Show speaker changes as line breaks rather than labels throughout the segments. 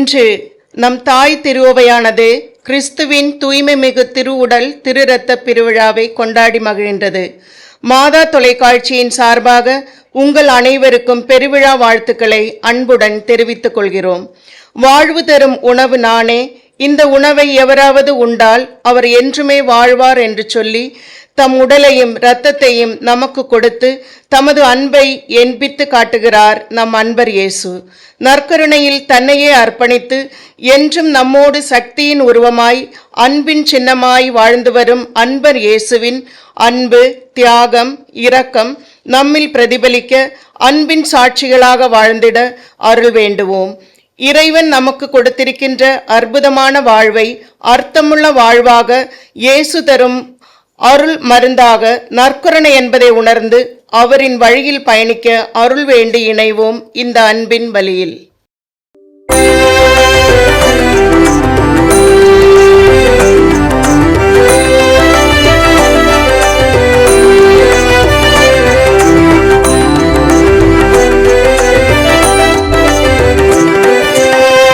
இன்று நம் தாய் திருவையானது கிறிஸ்துவின் தூய்மை மிகு திருவுடல் திரு இரத்த பெருவிழாவை கொண்டாடி மகிழ்கின்றது. மாதா தொலைக்காட்சியின் சார்பாக உங்கள் அனைவருக்கும் பெருவிழா வாழ்த்துக்களை அன்புடன் தெரிவித்துக் கொள்கிறோம். வாழ்வு தரும் உணவு நானே, இந்த உணவை எவராவது உண்டால் அவர் என்றுமே வாழ்வார் என்று சொல்லி தம் உடலையும் இரத்தத்தையும் நமக்கு கொடுத்து தமது அன்பை என்பித்து காட்டுகிறார் நம் அன்பர் இயேசு. நற்கருணையில் தன்னையே அர்ப்பணித்து என்றும் நம்மோடு சக்தியின் உருவமாய் அன்பின் சின்னமாய் வாழ்ந்து வரும் அன்பர் இயேசுவின் அன்பு, தியாகம், இரக்கம் நம்மில் பிரதிபலிக்க அன்பின் சாட்சிகளாக வாழ்ந்திட அருள் வேண்டுவோம். இறைவன் நமக்கு கொடுத்திருக்கின்ற அற்புதமான வாழ்வை அர்த்தமுள்ள வாழ்வாக இயேசு தரும் அருள் மருந்தாக நற்கருணை என்பதை உணர்ந்து அவரின் வழியில் பயணிக்க அருள் வேண்டி இணைவோம் இந்த அன்பின் வழியில்.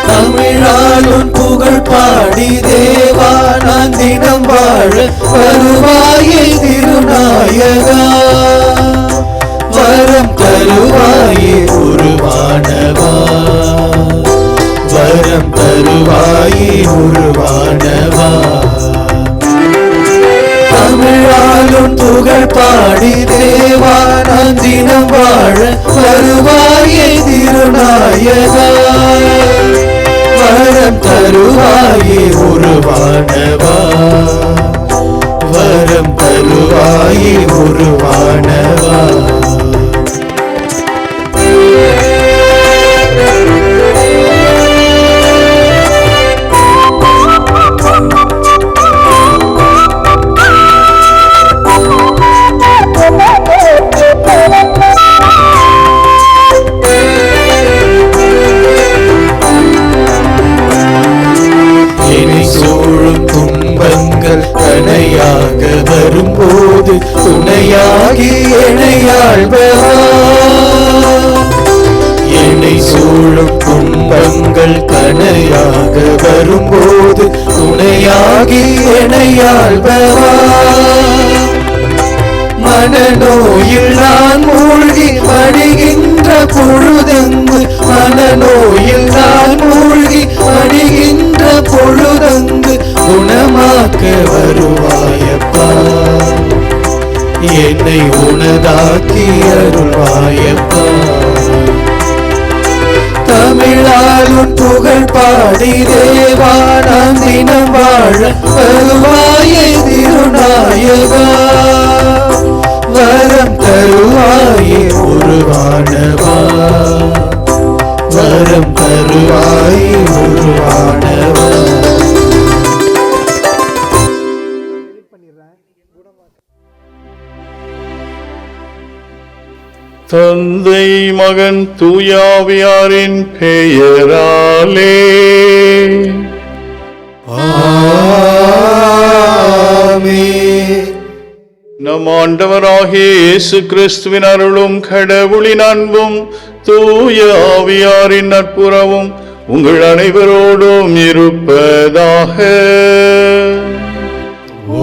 தமிழாலும் புகழ் பாடி தேவா நான் தினம் வாழ வருவாயே திருநாயகா, வரம் தருவாயே உருவானவா, வரம் தருவாயே உருவானவா. தமிழாலும் புகழ் பாடி தேவா நான் தினம் வாழ வருவாயே திருநாயகா, வரம் தருவாயே உருவானவா, வரம் தருவாயே உருவானவா. தனையாக வரும்போது துணையாகி இணையாழ்வா, என்னை சூழும் துன்பங்கள் கனையாக வரும்போது துணையாகி இணையாழ்வா. மனநோயில் நான் மூழ்கி அடிகின்ற பொழுதங்கு, மனநோயில் நான் மூழ்கி அடிகின்ற பொழுதங்கு குணமாக்க வருவாயப்பா, என்னை உனதாக்கி அருள்வாயப்பா. தமிழாலும் புகழ் பாடி தேவா நான் தினம் வாழ வருவாயே திருநாயகா, வரம் தருவாயே உருவானவா, வரம் தருவாயே உருவானவா.
தந்தை மகன் தூயாவியாரின் பெயராலே
ஆமென்.
நம் ஆண்டவராகிய இயேசு கிறிஸ்துவின் அருளும் கடவுளின் அன்பும் தூய ஆவியாரின் நட்புறவும் உங்கள் அனைவரோடும் இருப்பதாக.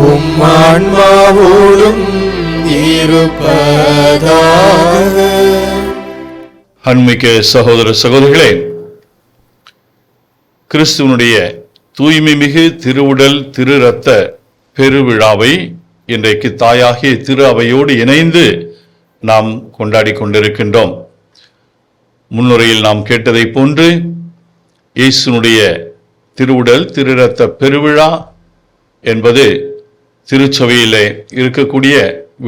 உம் ஆன்மாவோடும் இருப்பதாக.
அன்மிக்க சகோதர சகோதரிகளே, கிறிஸ்துவனுடைய தூய்மை மிகு திருவுடல் திரு இரத்த பெருவிழாவை இன்றைக்கு தாயாகிய திரு அவையோடு இணைந்து நாம் கொண்டாடி கொண்டிருக்கின்றோம். முன்னுரையில் நாம் கேட்டதை போன்று இயேசுனுடைய திருவுடல் திரு இரத்த பெருவிழா என்பது திருச்சபையிலே இருக்கக்கூடிய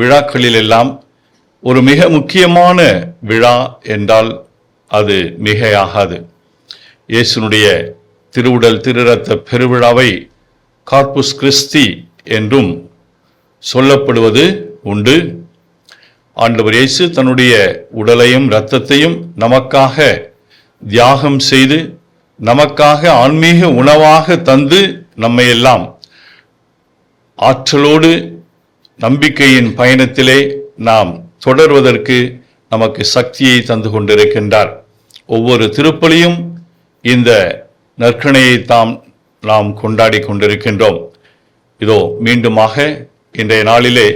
விழாக்களிலெல்லாம் ஒரு மிக முக்கியமான விழா என்றால் அது மிகையாகாது. இயேசுனுடைய திருவுடல் திரு இரத்த பெருவிழாவை கார்புஸ் கிறிஸ்தி என்றும் சொல்லப்படுவது உண்டு. ஆண்டவர் இயேசு தன்னுடைய உடலையும் இரத்தத்தையும் நமக்காக தியாகம் செய்து நமக்காக ஆன்மீக உணவாக தந்து நம்மையெல்லாம் ஆற்றலோடு நம்பிக்கையின் பயணத்திலே நாம் தொடர்வதற்கு நமக்கு சக்தியை தந்து கொண்டிருக்கின்றார். ஒவ்வொரு திருப்பலியும் இந்த நற்கணையை நாம் கொண்டாடி கொண்டிருக்கின்றோம். இதோ மீண்டுமாக இன்றைய நாளிலே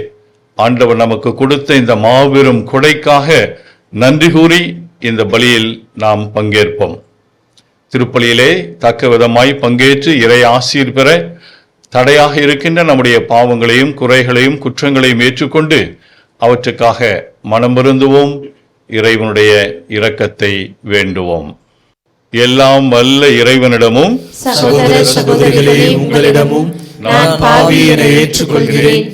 ஆண்டவர் நமக்கு கொடுத்த இந்த மாபெரும் கொடைக்காக நன்றி கூறி இந்த பலியில் நாம் பங்கேற்போம். திருப்பலியிலே தக்க விதமாய் பங்கேற்று இறை ஆசீர் பெற தடையாக இருக்கின்ற நம்முடைய பாவங்களையும் குறைகளையும் குற்றங்களையும் ஏற்றுக்கொண்டு அவற்றுக்காக மனம் வருந்துவோம். இறைவனுடைய இரக்கத்தை வேண்டுவோம். எல்லாம் வல்ல இறைவனிடமும்
சகோதர சகோதரிகளே, உங்களிடமும் நான் பாவி என ஏற்றுக்கொள்கிறேன்.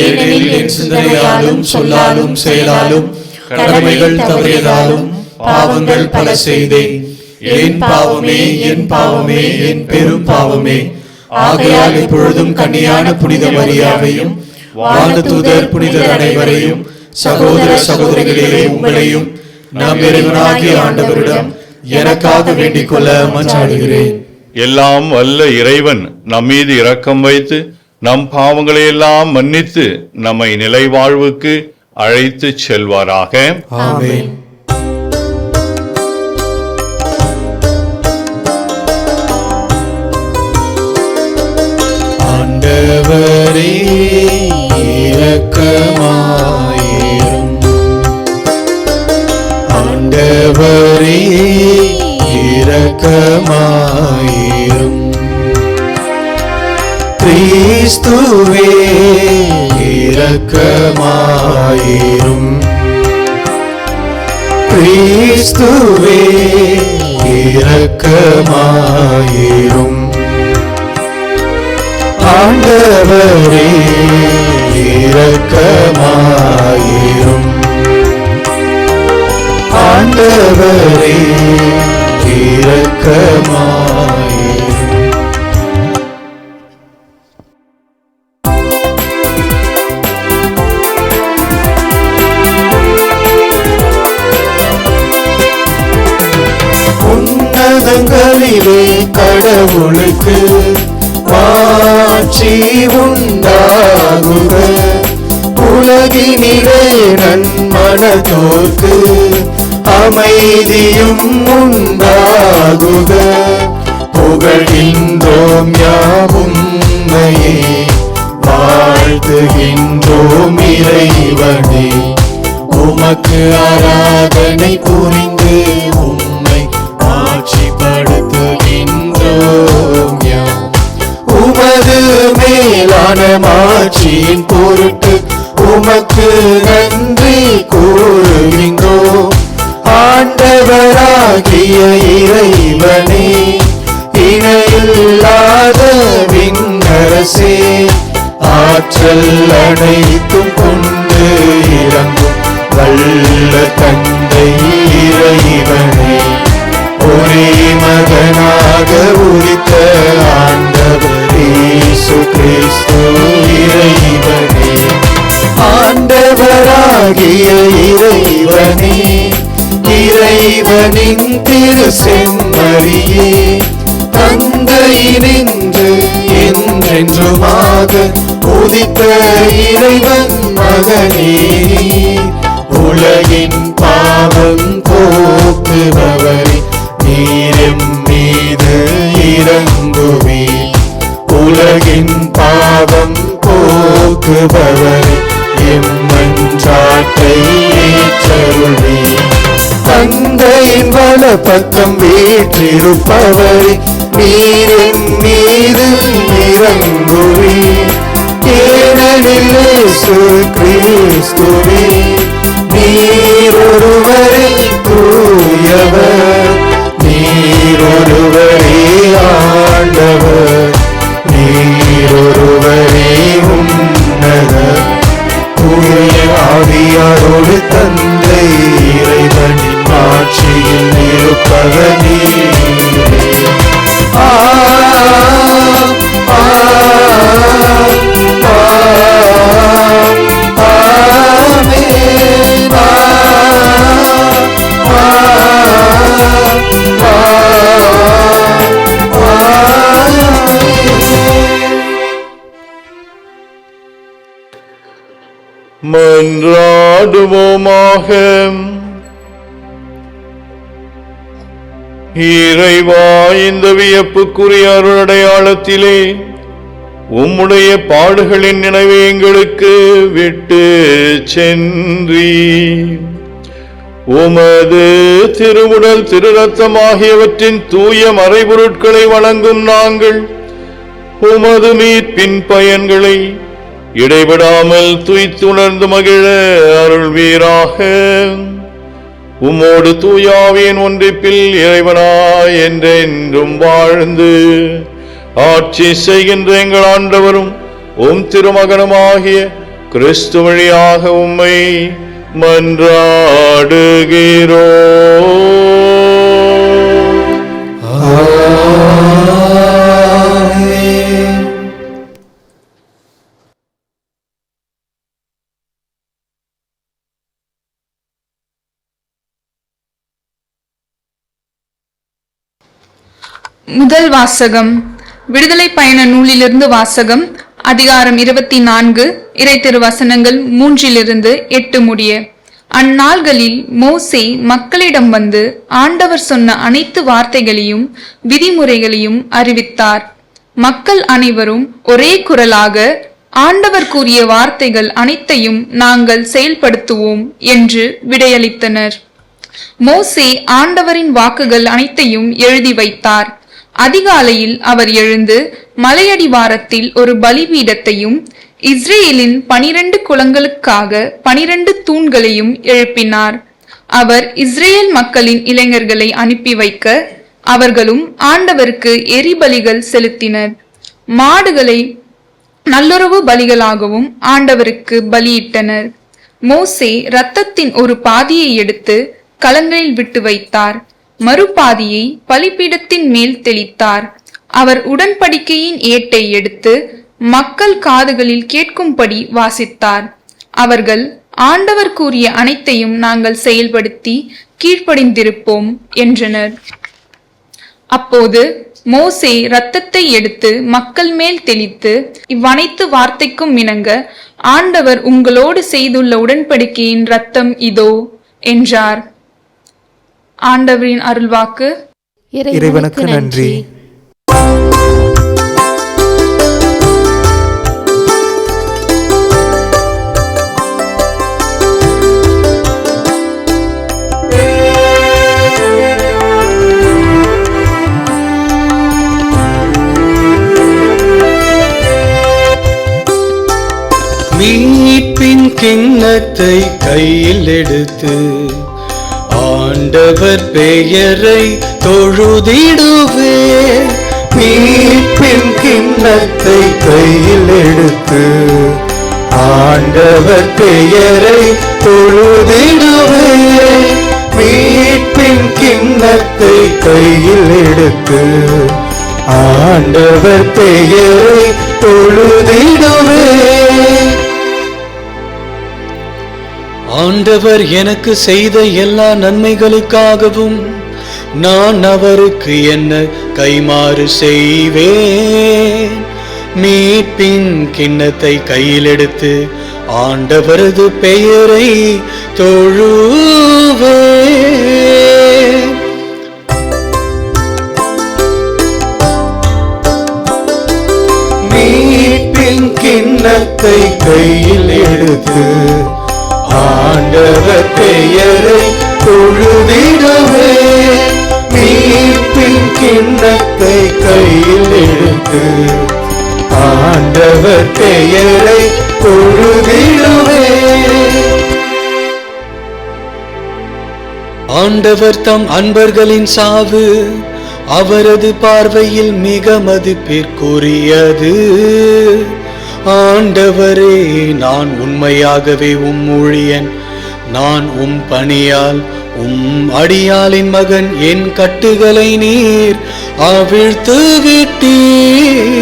ஏனெனில் என் சிந்தனையாலும் சொல்லாலும் செயலாலும் கடமைகள் தவறியதாலும் பாவங்கள் பல செய்தேன். என் பாவமே, என் பாவமே, என் பெரும் பாவமே. ஆகையால் இப்பொழுதும் கன்னியான புனித மரியாவையும் வானதூதர் புனிதர் அனைவரையும் சகோதர சகோதரிகளே உங்களையும் நம் இறைவனாகிய ஆண்டவரிடம் எனக்காக வேண்டிக் கொள்ள மன்றாடுகிறேன்.
எல்லாம் வல்ல இறைவன் நம்மீது இரக்கம் வைத்து நம் பாவங்களை எல்லாம் மன்னித்து நம்மை நிலைவாழ்வுக்கு அழைத்து செல்வாராக.
ஆமென். ஆண்டவரே இரக்கமாயிரும். ஆண்டவரே இரக்கமாயிரும். கிறிஸ்துவே இரக்கமாயிரும். கிறிஸ்துவே இரக்கமாயிரும். ஆண்டவரே இரக்கமாயிரும். ஆண்டவரே இரக்கமாயிரும். உன்னதங்களிலே கடவுளுக்கு மாட்சி உண்டாகுக. உலகினிலே நன்மனதோர்க்கு அமைதியும் உண்டாகுக. புகழ்கின்றோம் யாவும்மையே, வாழ்த்துகின்றோம் இறைவனே. உமக்கு ஆராதனை புரிந்து உம்மை ஆட்சிப்படுத்துகின்றோம் யாம். உமது மேலான மாட்சியின் பொருட்டு உமக்கு நன்றி கூறுகின்றோம். ஆண்டவராகிய இறைவனே, இணையில்லாத விண்ணரசே, ஆற்றல் அனைத்தும் கொண்டு இறங்கும் வல்ல தந்தை இறைவனே, ஒரே மகனாக உதித்த ஆண்டவர் இயேசு கிறிஸ்து இறைவனே. ஆண்டவராகிய இறைவனே, இறைவனின் திரு செம்மறியே, தந்தையினின்று என்றென்றுமாக உதித்த இறைவன் மகனே, உலகின் பாவம் போக்குபவரே, நீரும் மீது இறங்குவே. உலகின் பாவம் போக்குபவரே, எம்மன்றாட்டை ஏற்றருளே. தந்தையின் வல பக்கம் வீற்றிருப்பவரே, நீரின் மீது இறங்குவே. ஏனெனில் இயேசு கிறிஸ்துவே, நீரொருவரே தூயவர், நீரொருவரே ஆண்டவர், நீரொருவரே உன்னதர். தூய ஆவியாரோடு தந்தை இறைவனின் ஆட்சியில் இருப்பவர் நீரே.
மன்றாடுவோமாக. இறைவா, இந்த வியப்புக்குரிய அருளடையாளத்திலே உம்முடைய பாடுகளின் நினைவை எங்களுக்கு விட்டு சென்றீர். உமது திருவுடல் திருரத்தம் ஆகியவற்றின் தூய மறைபொருட்களை வழங்கும் நாங்கள் உமது மீட்பின் பயன்களை இடைவிடாமல் துய்த்துணர்ந்து மகிழ அருள்வீராக. உம்மோடு தூயாவின் ஒன்றிப்பில் இறைவனாய் என்றென்றும் வாழ்ந்து ஆட்சி செய்கின்ற எங்கள் ஆண்டவரும் உம் திருமகனுமாகிய கிறிஸ்து வழியாக உம்மை மன்றாடுகிறோம்.
முதல் வாசகம். விடுதலை பயண நூலிலிருந்து வாசகம். அதிகாரம் 24, இறை திருவசனங்கள் 3-8 முடிய. அந்நாள்களில் மோசே மக்களிடம் வந்து ஆண்டவர் சொன்ன அனைத்து வார்த்தைகளையும் விதிமுறைகளையும் அறிவித்தார். மக்கள் அனைவரும் ஒரே குரலாக, ஆண்டவர் கூறிய வார்த்தைகள் அனைத்தையும் நாங்கள் செயல்படுத்துவோம் என்று விடையளித்தனர். மோசே ஆண்டவரின் வாக்குகள் அனைத்தையும் எழுதி வைத்தார். அதிகாலையில் அவர் எழுந்து மலையடிவாரத்தில் ஒரு பலிபீடத்தையும் இஸ்ரேலின் 12 குலங்களுக்காக 12 தூண்களையும் எழுப்பினார். அவர் இஸ்ரேல் மக்களின் இளைஞர்களை அனுப்பி வைக்க அவர்களும் ஆண்டவருக்கு எரிபலிகள் செலுத்தினர். மாடுகளை நல்லுறவு பலிகளாகவும் ஆண்டவருக்கு பலியிட்டனர். மோசே இரத்தத்தின் ஒரு பாதியை எடுத்து கலங்களில் விட்டு வைத்தார். மறுபாதியை பலிபீடத்தின் மேல் தெளித்தார். அவர் உடன்படிக்கையின் ஏட்டை எடுத்து மக்கள் காதுகளில் கேட்கும்படி வாசித்தார். அவர்கள் ஆண்டவர் கூறிய அனைத்தையும் நாங்கள் செயல்படுத்தி கீழ்ப்படிந்திருப்போம் என்றனர். அப்போது மோசே இரத்தத்தை எடுத்து மக்கள் மேல் தெளித்து, இவ்வனைத்து வார்த்தைக்கும் இணங்க ஆண்டவர் உங்களோடு செய்துள்ள உடன்படிக்கையின் இரத்தம் இதோ என்றார். ஆண்டவரின் அருள்வாக்கு.
இறைவனுக்கு நன்றி.
மீட்பின் கிண்ணத்தை கையில் எடுத்து ஆண்டவர் பெயரை தொழுதிடுவே.
மீட்பின் கிண்ணத்தை கையில் எடுத்து ஆண்டவர் பெயரை தொழுதிடுவே. மீட்பின் கிண்ணத்தை கையில் எடுத்து ஆண்டவர் பெயரை தொழுதிடுவே.
ஆண்டவர் எனக்கு செய்த எல்லா நன்மைகளுக்காகவும் நான் அவருக்கு என்ன கைமாறு செய்வேன். மீட்பின் கிண்ணத்தை கையில் எடுத்து ஆண்டவரது பெயரை தொழுவேன்.
மீட்பின் கிண்ணத்தை கையில் எடுத்து ஆண்டவர் பெயரை தொழுதிடுவே. மீட்பின் கிண்ணத்தை கையில் எடுத்து ஆண்டவர் பெயரை தொழுதிடுவே.
ஆண்டவர் தம் அன்பர்களின் சாவு அவரது பார்வையில் மிக மதிப்பிற்குரியது. ஆண்டவரே, நான் உண்மையாகவே உம் ஊழியன். நான் உம் பணியால் உம் அடியாளின் மகன். என் கட்டுகளை நீர் அவிழ்த்து விட்டீர்.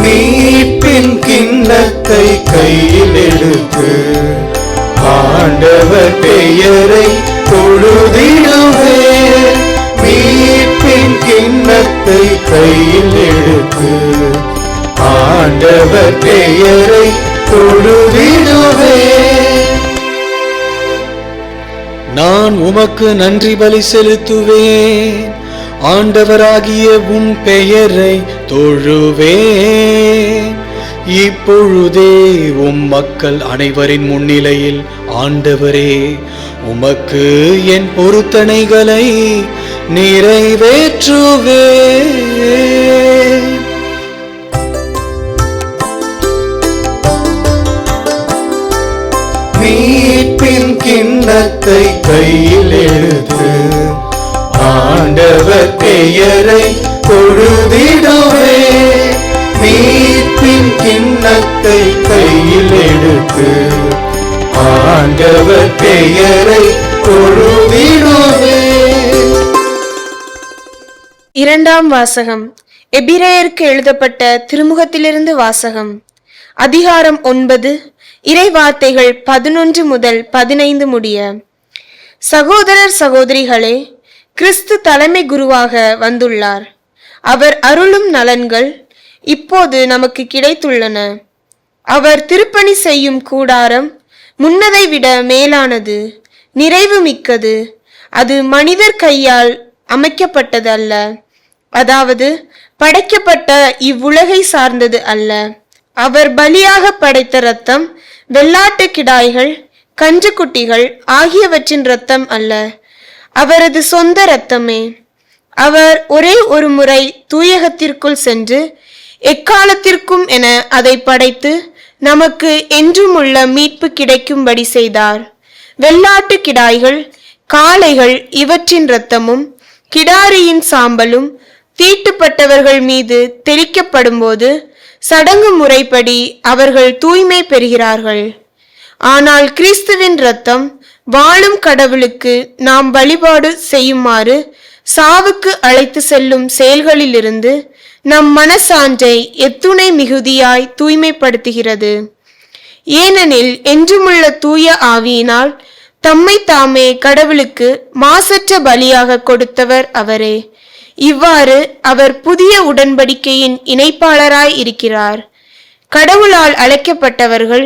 மீட்பின் கிண்ணத்தை கையில் எடுத்து ஆண்டவர் பெயரை தொழுதிடுவே. மீட்பின் கிண்ணத்தை கையில் எடுத்து ஆண்டவர் பெயரை தொழுதிடுவே.
நான் உமக்கு நன்றி பலி செலுத்துவேன். ஆண்டவராகிய உம் பெயரை தொழுவேன். இப்பொழுதே உம் மக்கள் அனைவரின் முன்னிலையில் ஆண்டவரே உமக்கு என் பொருத்தனைகளை நிறைவேற்றுவேன்.
மீட்பின் கிண்ணத்தை கையில் எடுத்து ஆண்டவர் பெயரை தொழுதிடுவே. மீட்பின் கிண்ணத்தை கையில் எடுத்து ஆண்டவர் பெயரை தொழுதிடுவே.
இரண்டாம் வாசகம். எபிரேயருக்கு எழுதப்பட்ட திருமுகத்திலிருந்து வாசகம். அதிகாரம் 9, இறைவார்த்தைகள் 11 முதல் 15 முடிய. சகோதரர் சகோதரிகளே, கிறிஸ்து தலைமை குருவாக வந்துள்ளார். அவர் அருளும் நலன்கள் இப்போது நமக்கு கிடைத்துள்ளன. அவர் திருப்பணி செய்யும் கூடாரம் முன்னதை விட மேலானது, நிறைவு மிக்கது. அது மனிதர் கையால் அமைக்கப்பட்டது அல்ல, அதாவது படைக்கப்பட்ட இவ்வுலகை சார்ந்தது அல்ல. அவர் பலியாக படைத்த இரத்தம் வெள்ளாட்டு கிடாய்கள், கன்றுக்குட்டிகள் ஆகியவற்றின் இரத்தம் அல்ல, அவரது சொந்த இரத்தமே. அவர் ஒரே ஒரு முறை தூயகத்திற்குள் சென்று எக்காலத்திற்கும் என அதை படைத்து நமக்கு என்றுமுள்ள மீட்பு கிடைக்கும்படி செய்தார். வெள்ளாட்டு கிடாய்கள், காளைகள் இவற்றின் இரத்தமும் கிடாரியின் சாம்பலும் தீட்டுப்பட்டவர்கள் மீது தெளிக்கப்படும் போது சடங்கு முறைப்படி அவர்கள் தூய்மை பெறுகிறார்கள். ஆனால் கிறிஸ்துவின் இரத்தம் வாழும் கடவுளுக்கு நாம் வழிபாடு செய்யுமாறு சாவுக்கு அழைத்து செல்லும் செயல்களிலிருந்து நம் மனசான்றை எத்துணை மிகுதியாய் தூய்மைப்படுத்துகிறது. ஏனெனில் என்றுமுள்ள தூய ஆவியினால் தம்மை தாமே கடவுளுக்கு மாசற்ற பலியாக கொடுத்தவர் அவரே. இவ்வாறு அவர் புதிய உடன்படிக்கையின் இணைப்பாளராய் இருக்கிறார். கடவுளால் அழைக்கப்பட்டவர்கள்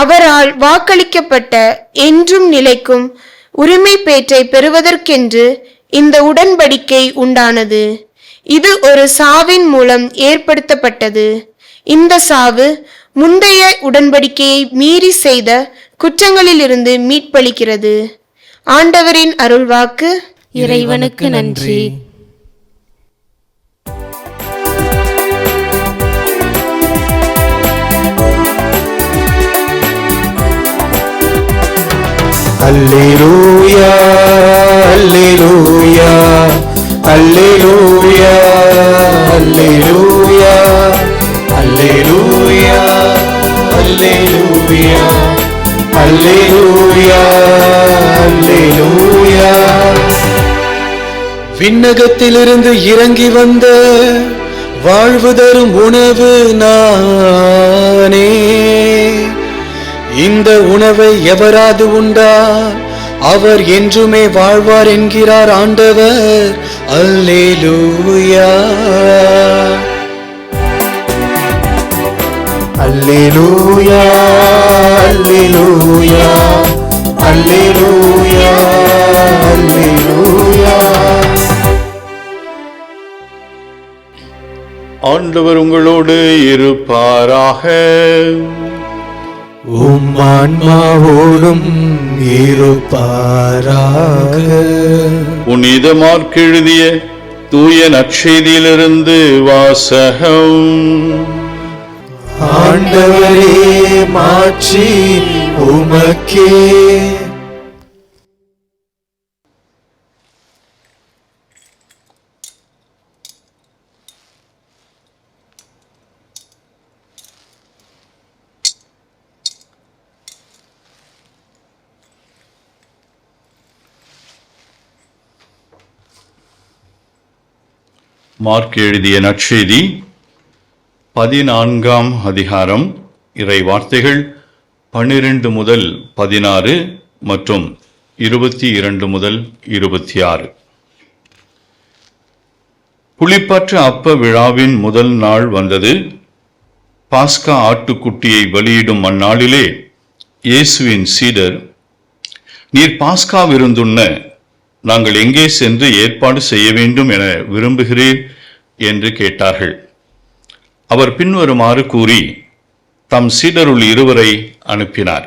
அவரால் வாக்களிக்கப்பட்ட என்றும் நிலைக்கும் உரிமை பேற்றை பெறுவதற்கென்று இந்த உடன்படிக்கை உண்டானது. இது ஒரு சாவின் மூலம் ஏற்படுத்தப்பட்டது. இந்த சாவு முந்தைய உடன்படிக்கையை மீறி செய்த குற்றங்களிலிருந்து மீட்பளிக்கிறது. ஆண்டவரின் அருள்வாக்கு.
இறைவனுக்கு நன்றி.
அல்லேலூயா அல்லேலூயா அல்லேலூயா அல்லேலூயா அல்லேலூயா அல்லேலூயா அல்லேலூயா அல்லேலூயா.
விண்ணகத்திலிருந்து இறங்கி வந்த வாழ்வு தரும் உணவு நானே. இந்த உணவை எவராது உண்டார் அவர் என்றுமே வாழ்வார் என்கிறார் ஆண்டவர். அல்லேலூயா
அல்லேலூயா அல்லேலூயா அல்லேலூயா அல்லேலூயா.
ஆண்டவர் உங்களோடு இருப்பாராக.
உம் ஆன்மாவோடும் இருப்பாராக.
புனித மார்க் எழுதிய தூய நற்செய்தியிலிருந்து வாசகம்.
ஆண்டவரே மாட்சி உமக்கே.
மார்க் எழுதிய நற்செய்தி 14ஆம் அதிகாரம். இறை வார்த்தைகள் 12 முதல் 16 மற்றும் 22 முதல் 26. புளிப்பற்ற அப்ப விழாவின் முதல் நாள் வந்தது. பாஸ்கா ஆட்டுக்குட்டியை பலியிடும் அந்நாளிலே இயேசுவின் சீடர் நீர் பாஸ்கா விருந்துண்ண நாங்கள் எங்கே சென்று ஏற்பாடு செய்ய வேண்டும் என விரும்புகிறீர் என்று கேட்டார்கள். அவர் பின்வருமாறு கூறி தம் சீடருள் இருவரை அனுப்பினார்.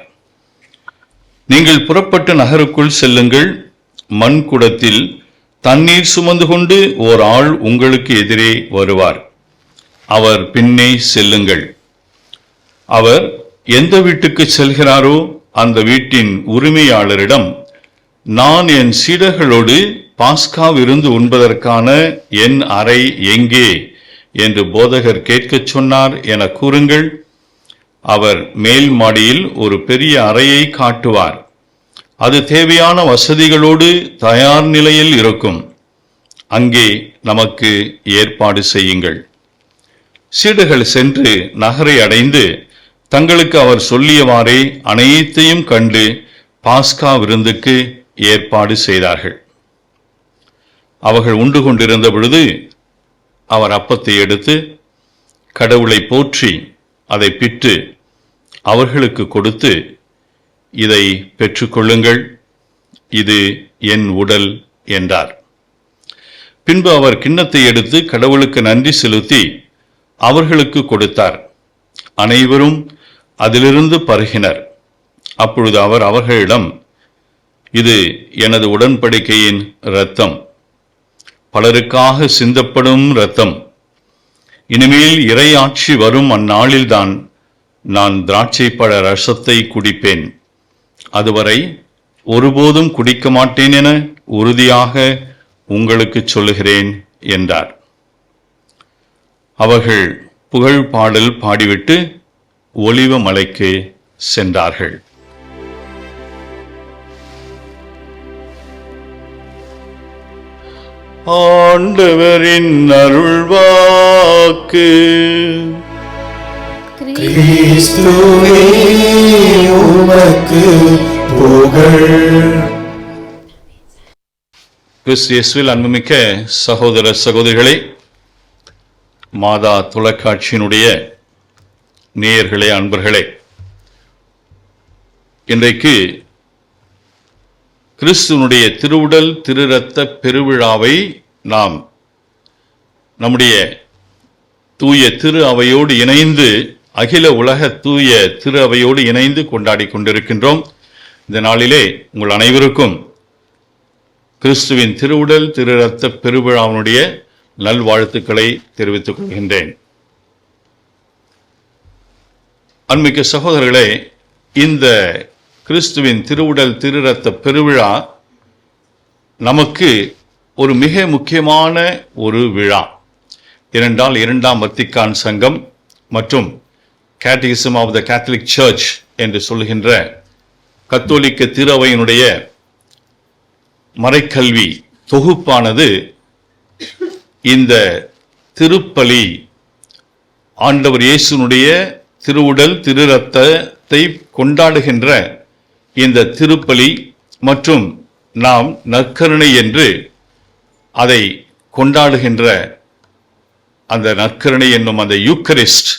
நீங்கள் புறப்பட்டு நகருக்குள் செல்லுங்கள். மண் குடத்தில் தண்ணீர் சுமந்து கொண்டு ஓர் ஆள் உங்களுக்கு எதிரே வருவார். அவர் பின்னே செல்லுங்கள். அவர் எந்த வீட்டுக்கு செல்கிறாரோ அந்த வீட்டின் உரிமையாளரிடம், நான் என் சீடர்களோடு பாஸ்கா விருந்து உண்பதற்கான என் அறை எங்கே என்று போதகர் கேட்கச் சொன்னார் என கூறுங்கள். அவர் மேல் மாடியில் ஒரு பெரிய அறையை காட்டுவார். அது தேவையான வசதிகளோடு தயார் நிலையில் இருக்கும். அங்கே நமக்கு ஏற்பாடு செய்யுங்கள். சீடர்கள் சென்று நகரை அடைந்து தங்களுக்கு அவர் சொல்லியவாறே அனைத்தையும் கண்டு பாஸ்கா விருந்துக்கு ஏற்பாடு செய்தார்கள். அவர்கள் உண்டு கொண்டிருந்த பொழுது அவர் அப்பத்தை எடுத்து கடவுளை போற்றி அதை பிட்டு அவர்களுக்கு கொடுத்து, இதை பெற்றுக்கொள்ளுங்கள், இது என் உடல் என்றார். பின்பு அவர் கிண்ணத்தை எடுத்து கடவுளுக்கு நன்றி செலுத்தி அவர்களுக்கு கொடுத்தார். அனைவரும் அதிலிருந்து பருகினர். அப்பொழுது அவர் அவர்களிடம், இது எனது உடன்படிக்கையின் இரத்தம், பலருக்காக சிந்தப்படும் இரத்தம். இனிமேல் இறையாட்சி வரும் அந்நாளில்தான் நான் திராட்சை பழ ரசத்தை குடிப்பேன். அதுவரை ஒருபோதும் குடிக்க மாட்டேன் என உறுதியாக உங்களுக்கு சொல்லுகிறேன் என்றார். அவர்கள் புகழ் பாடல் பாடிவிட்டு ஒலிவ மலைக்கு சென்றார்கள். ஆண்டவரின் அருள்வாக்கு.
கிறிஸ்துவே உமக்கு புகழ்.
கிறிஸ்து இயேசுவில் அன்புமிக்க சகோதர சகோதரிகளே, மாதா தொலைக்காட்சியினுடைய நேயர்களே, அன்பர்களே, இன்றைக்கு கிறிஸ்துவனுடைய திருவுடல் திரு இரத்த பெருவிழாவை நாம் நம்முடைய தூய திரு அவையோடு இணைந்து, அகில உலக தூய திரு அவையோடு இணைந்து கொண்டாடி கொண்டிருக்கின்றோம். இந்த நாளிலே உங்கள் அனைவருக்கும் கிறிஸ்துவின் திருவுடல் திரு இரத்த பெருவிழாவினுடைய நல்வாழ்த்துக்களை தெரிவித்துக் கொள்கின்றேன். அன்பிக்க சகோதரர்களே, இந்த கிறிஸ்துவின் திருவுடல் திரு இரத்த பெருவிழா நமக்கு ஒரு மிக முக்கியமான ஒரு விழா. ஏனென்றால் இரண்டாம் வத்திக்கான் சங்கம் மற்றும் catechism of the catholic church என்று சொல்லுகின்ற கத்தோலிக்க திரு அவையினுடைய மறைக்கல்வி தொகுப்பானது இந்த திருப்பலி, ஆண்டவர் இயேசுனுடைய திருவுடல் திரு இரத்தத்தை கொண்டாடுகின்ற இந்த திருப்பலி மற்றும் நாம் நற்கருணை என்று அதை கொண்டாடுகின்ற அந்த நற்கருணை என்னும் அந்த யூக்கரிஸ்ட்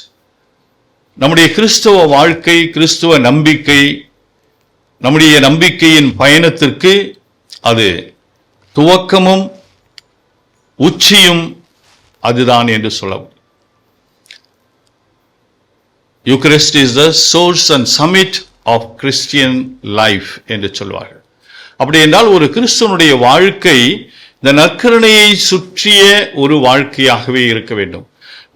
நம்முடைய கிறிஸ்தவ வாழ்க்கை, கிறிஸ்துவ நம்பிக்கை, நம்முடைய நம்பிக்கையின் பயணத்திற்கு அது துவக்கமும் உச்சியும் அதுதான் என்று சொல்லவும். Eucharist is the source and summit of Christian life என்று சொல்வார்கள். அப்படி என்றால் ஒரு கிறிஸ்துவனுடைய வாழ்க்கை இந்த நற்கருணையை சுற்றிய ஒரு வாழ்க்கையாகவே இருக்க வேண்டும்,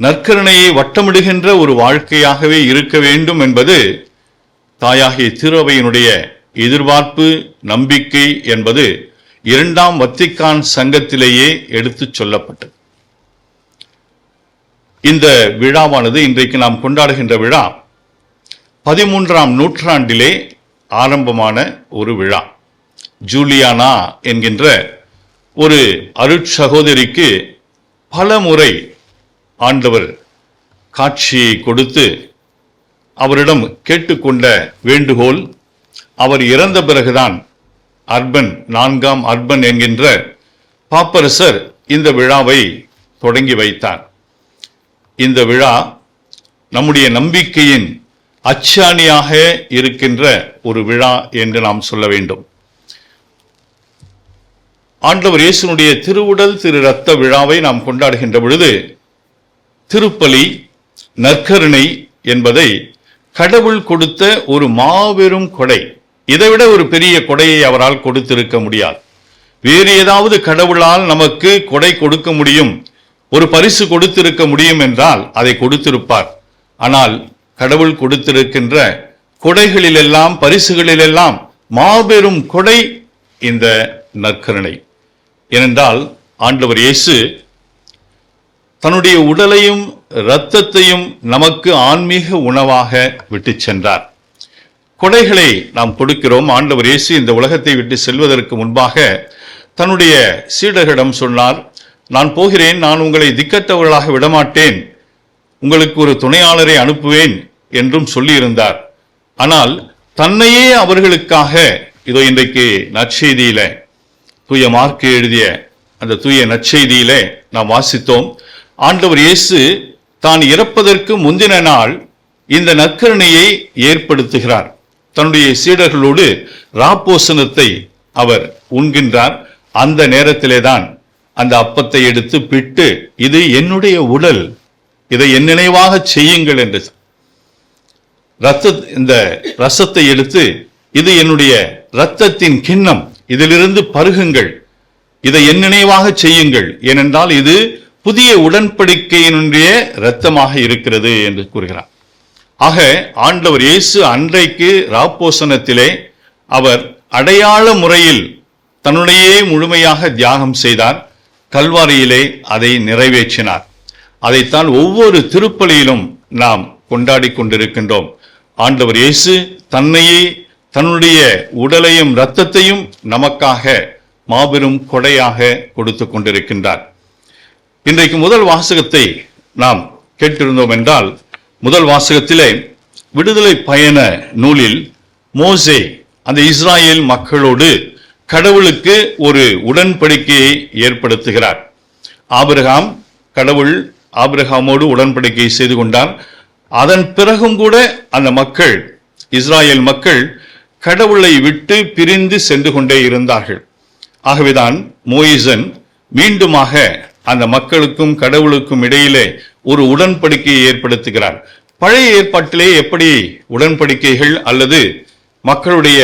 நற்கருணையை வட்டமிடுகின்ற ஒரு வாழ்க்கையாகவே இருக்க வேண்டும் என்பது தாயாகிய திரு அவையினுடைய எதிர்பார்ப்பு, நம்பிக்கை என்பது இரண்டாம் வத்திக்கான் சங்கத்திலேயே எடுத்துச் சொல்லப்பட்டது. இந்த விழாவானது இன்றைக்கு நாம் கொண்டாடுகின்ற விழா 13ஆம் நூற்றாண்டிலே ஆரம்பமான ஒரு விழா. ஜூலியானா என்கின்ற ஒரு அருட்சகோதரிக்கு பல முறை ஆண்டவர் காட்சியை கொடுத்து அவரிடம் கேட்டுக்கொண்ட வேண்டுகோள், அவர் இறந்த பிறகுதான் அர்பன் 4ஆம் அர்பன் என்கின்ற பாப்பரசர் இந்த விழாவை தொடங்கி வைத்தார். இந்த விழா நம்முடைய நம்பிக்கையின் அச்சாணியாக இருக்கின்ற ஒரு விழா என்று நாம் சொல்ல வேண்டும். ஆண்டவர் இயேசுனுடைய திருவுடல் திரு இரத்த விழாவை நாம் கொண்டாடுகின்ற பொழுது திருப்பலி நற்கருணை என்பதை கடவுள் கொடுத்த ஒரு மாபெரும் கொடை. இதைவிட ஒரு பெரிய கொடையை அவரால் கொடுத்திருக்க முடியாது. வேறு ஏதாவது கடவுளால் நமக்கு கொடை கொடுக்க முடியும், ஒரு பரிசு கொடுத்திருக்க முடியும் என்றால் அதை கொடுத்திருப்பார். ஆனால் கடவுள் கொடுத்திருக்கின்ற கொடைகளிலெல்லாம், பரிசுகளிலெல்லாம் மாபெரும் கொடை இந்த நற்கருணை. ஏனென்றால் ஆண்டவர் இயேசு தன்னுடைய உடலையும் இரத்தத்தையும் நமக்கு ஆன்மீக உணவாக விட்டு சென்றார். கொடைகளை நாம் கொடுக்கிறோம். ஆண்டவர் இயேசு இந்த உலகத்தை விட்டு செல்வதற்கு முன்பாக தன்னுடைய சீடர்களிடம் சொன்னார், நான் போகிறேன், நான் உங்களை திக்கற்றவர்களாக விடமாட்டேன், உங்களுக்கு ஒரு துணையாளரை அனுப்புவேன் என்றும் சொல்லியிருந்தார். ஆனால் தன்னையே அவர்களுக்காக, இதோ இன்றைக்கு நற்செய்தியில தூய மார்க்கு எழுதிய அந்த தூய நற்செய்தியிலே நாம் வாசித்தோம். ஆண்டவர் இயேசு தான் இறப்பதற்கு முந்தின நாள் இந்த நற்கருணையை ஏற்படுத்துகிறார். தன்னுடைய சீடர்களோடு ராப்போசனத்தை அவர் உண்கின்றார். அந்த நேரத்திலே தான் அந்த அப்பத்தை எடுத்து பிட்டு, இது என்னுடைய உடல், இதை என் நினைவாக செய்யுங்கள் என்று இந்த ரசத்தை எடுத்து, இது என்னுடைய இரத்தத்தின் கிண்ணம், இதிலிருந்து பருகுங்கள், இதை என் நினைவாக செய்யுங்கள், ஏனென்றால் இது புதிய உடன்படிக்கையினுடைய இரத்தமாக இருக்கிறது என்று கூறுகிறார். ஆக ஆண்டவர் இயேசு அன்றைக்கு ராப்போசனத்திலே அவர் அடையாள முறையில் தன்னுடையே முழுமையாக தியாகம் செய்தார். கல்வாரியிலே அதை நிறைவேற்றினார். அதைத்தான் ஒவ்வொரு திருப்பலியிலும் நாம் கொண்டாடி கொண்டிருக்கின்றோம். ஆண்டவர் இயேசு தன்னையே, தன்னுடைய உடலையும் இரத்தத்தையும் நமக்காக மாபெரும் கொடையாக கொடுத்து கொண்டிருக்கின்றார். இன்றைக்கு முதல் வாசகத்தை நாம் கேட்டிருந்தோம் என்றால், முதல் வாசகத்திலே விடுதலை பயண நூலில் மோசே அந்த இஸ்ராயேல் மக்களோடு கடவுளுக்கு ஒரு உடன்படிக்கையை ஏற்படுத்துகிறார். கடவுள் ஆபிரகாமோடு உடன்படிக்கை செய்து கொண்டார். அதன் பிறகும் கூட அந்த மக்கள், இஸ்ராயேல் மக்கள் கடவுளை விட்டு பிரிந்து சென்று கொண்டே இருந்தார்கள். ஆகவேதான் மோயிசன் மீண்டுமாக அந்த மக்களுக்கும் கடவுளுக்கும் இடையிலே ஒரு உடன்படிக்கையை ஏற்படுத்துகிறார். பழைய ஏற்பாட்டிலே எப்படி உடன்படிக்கைகள் அல்லது மக்களுடைய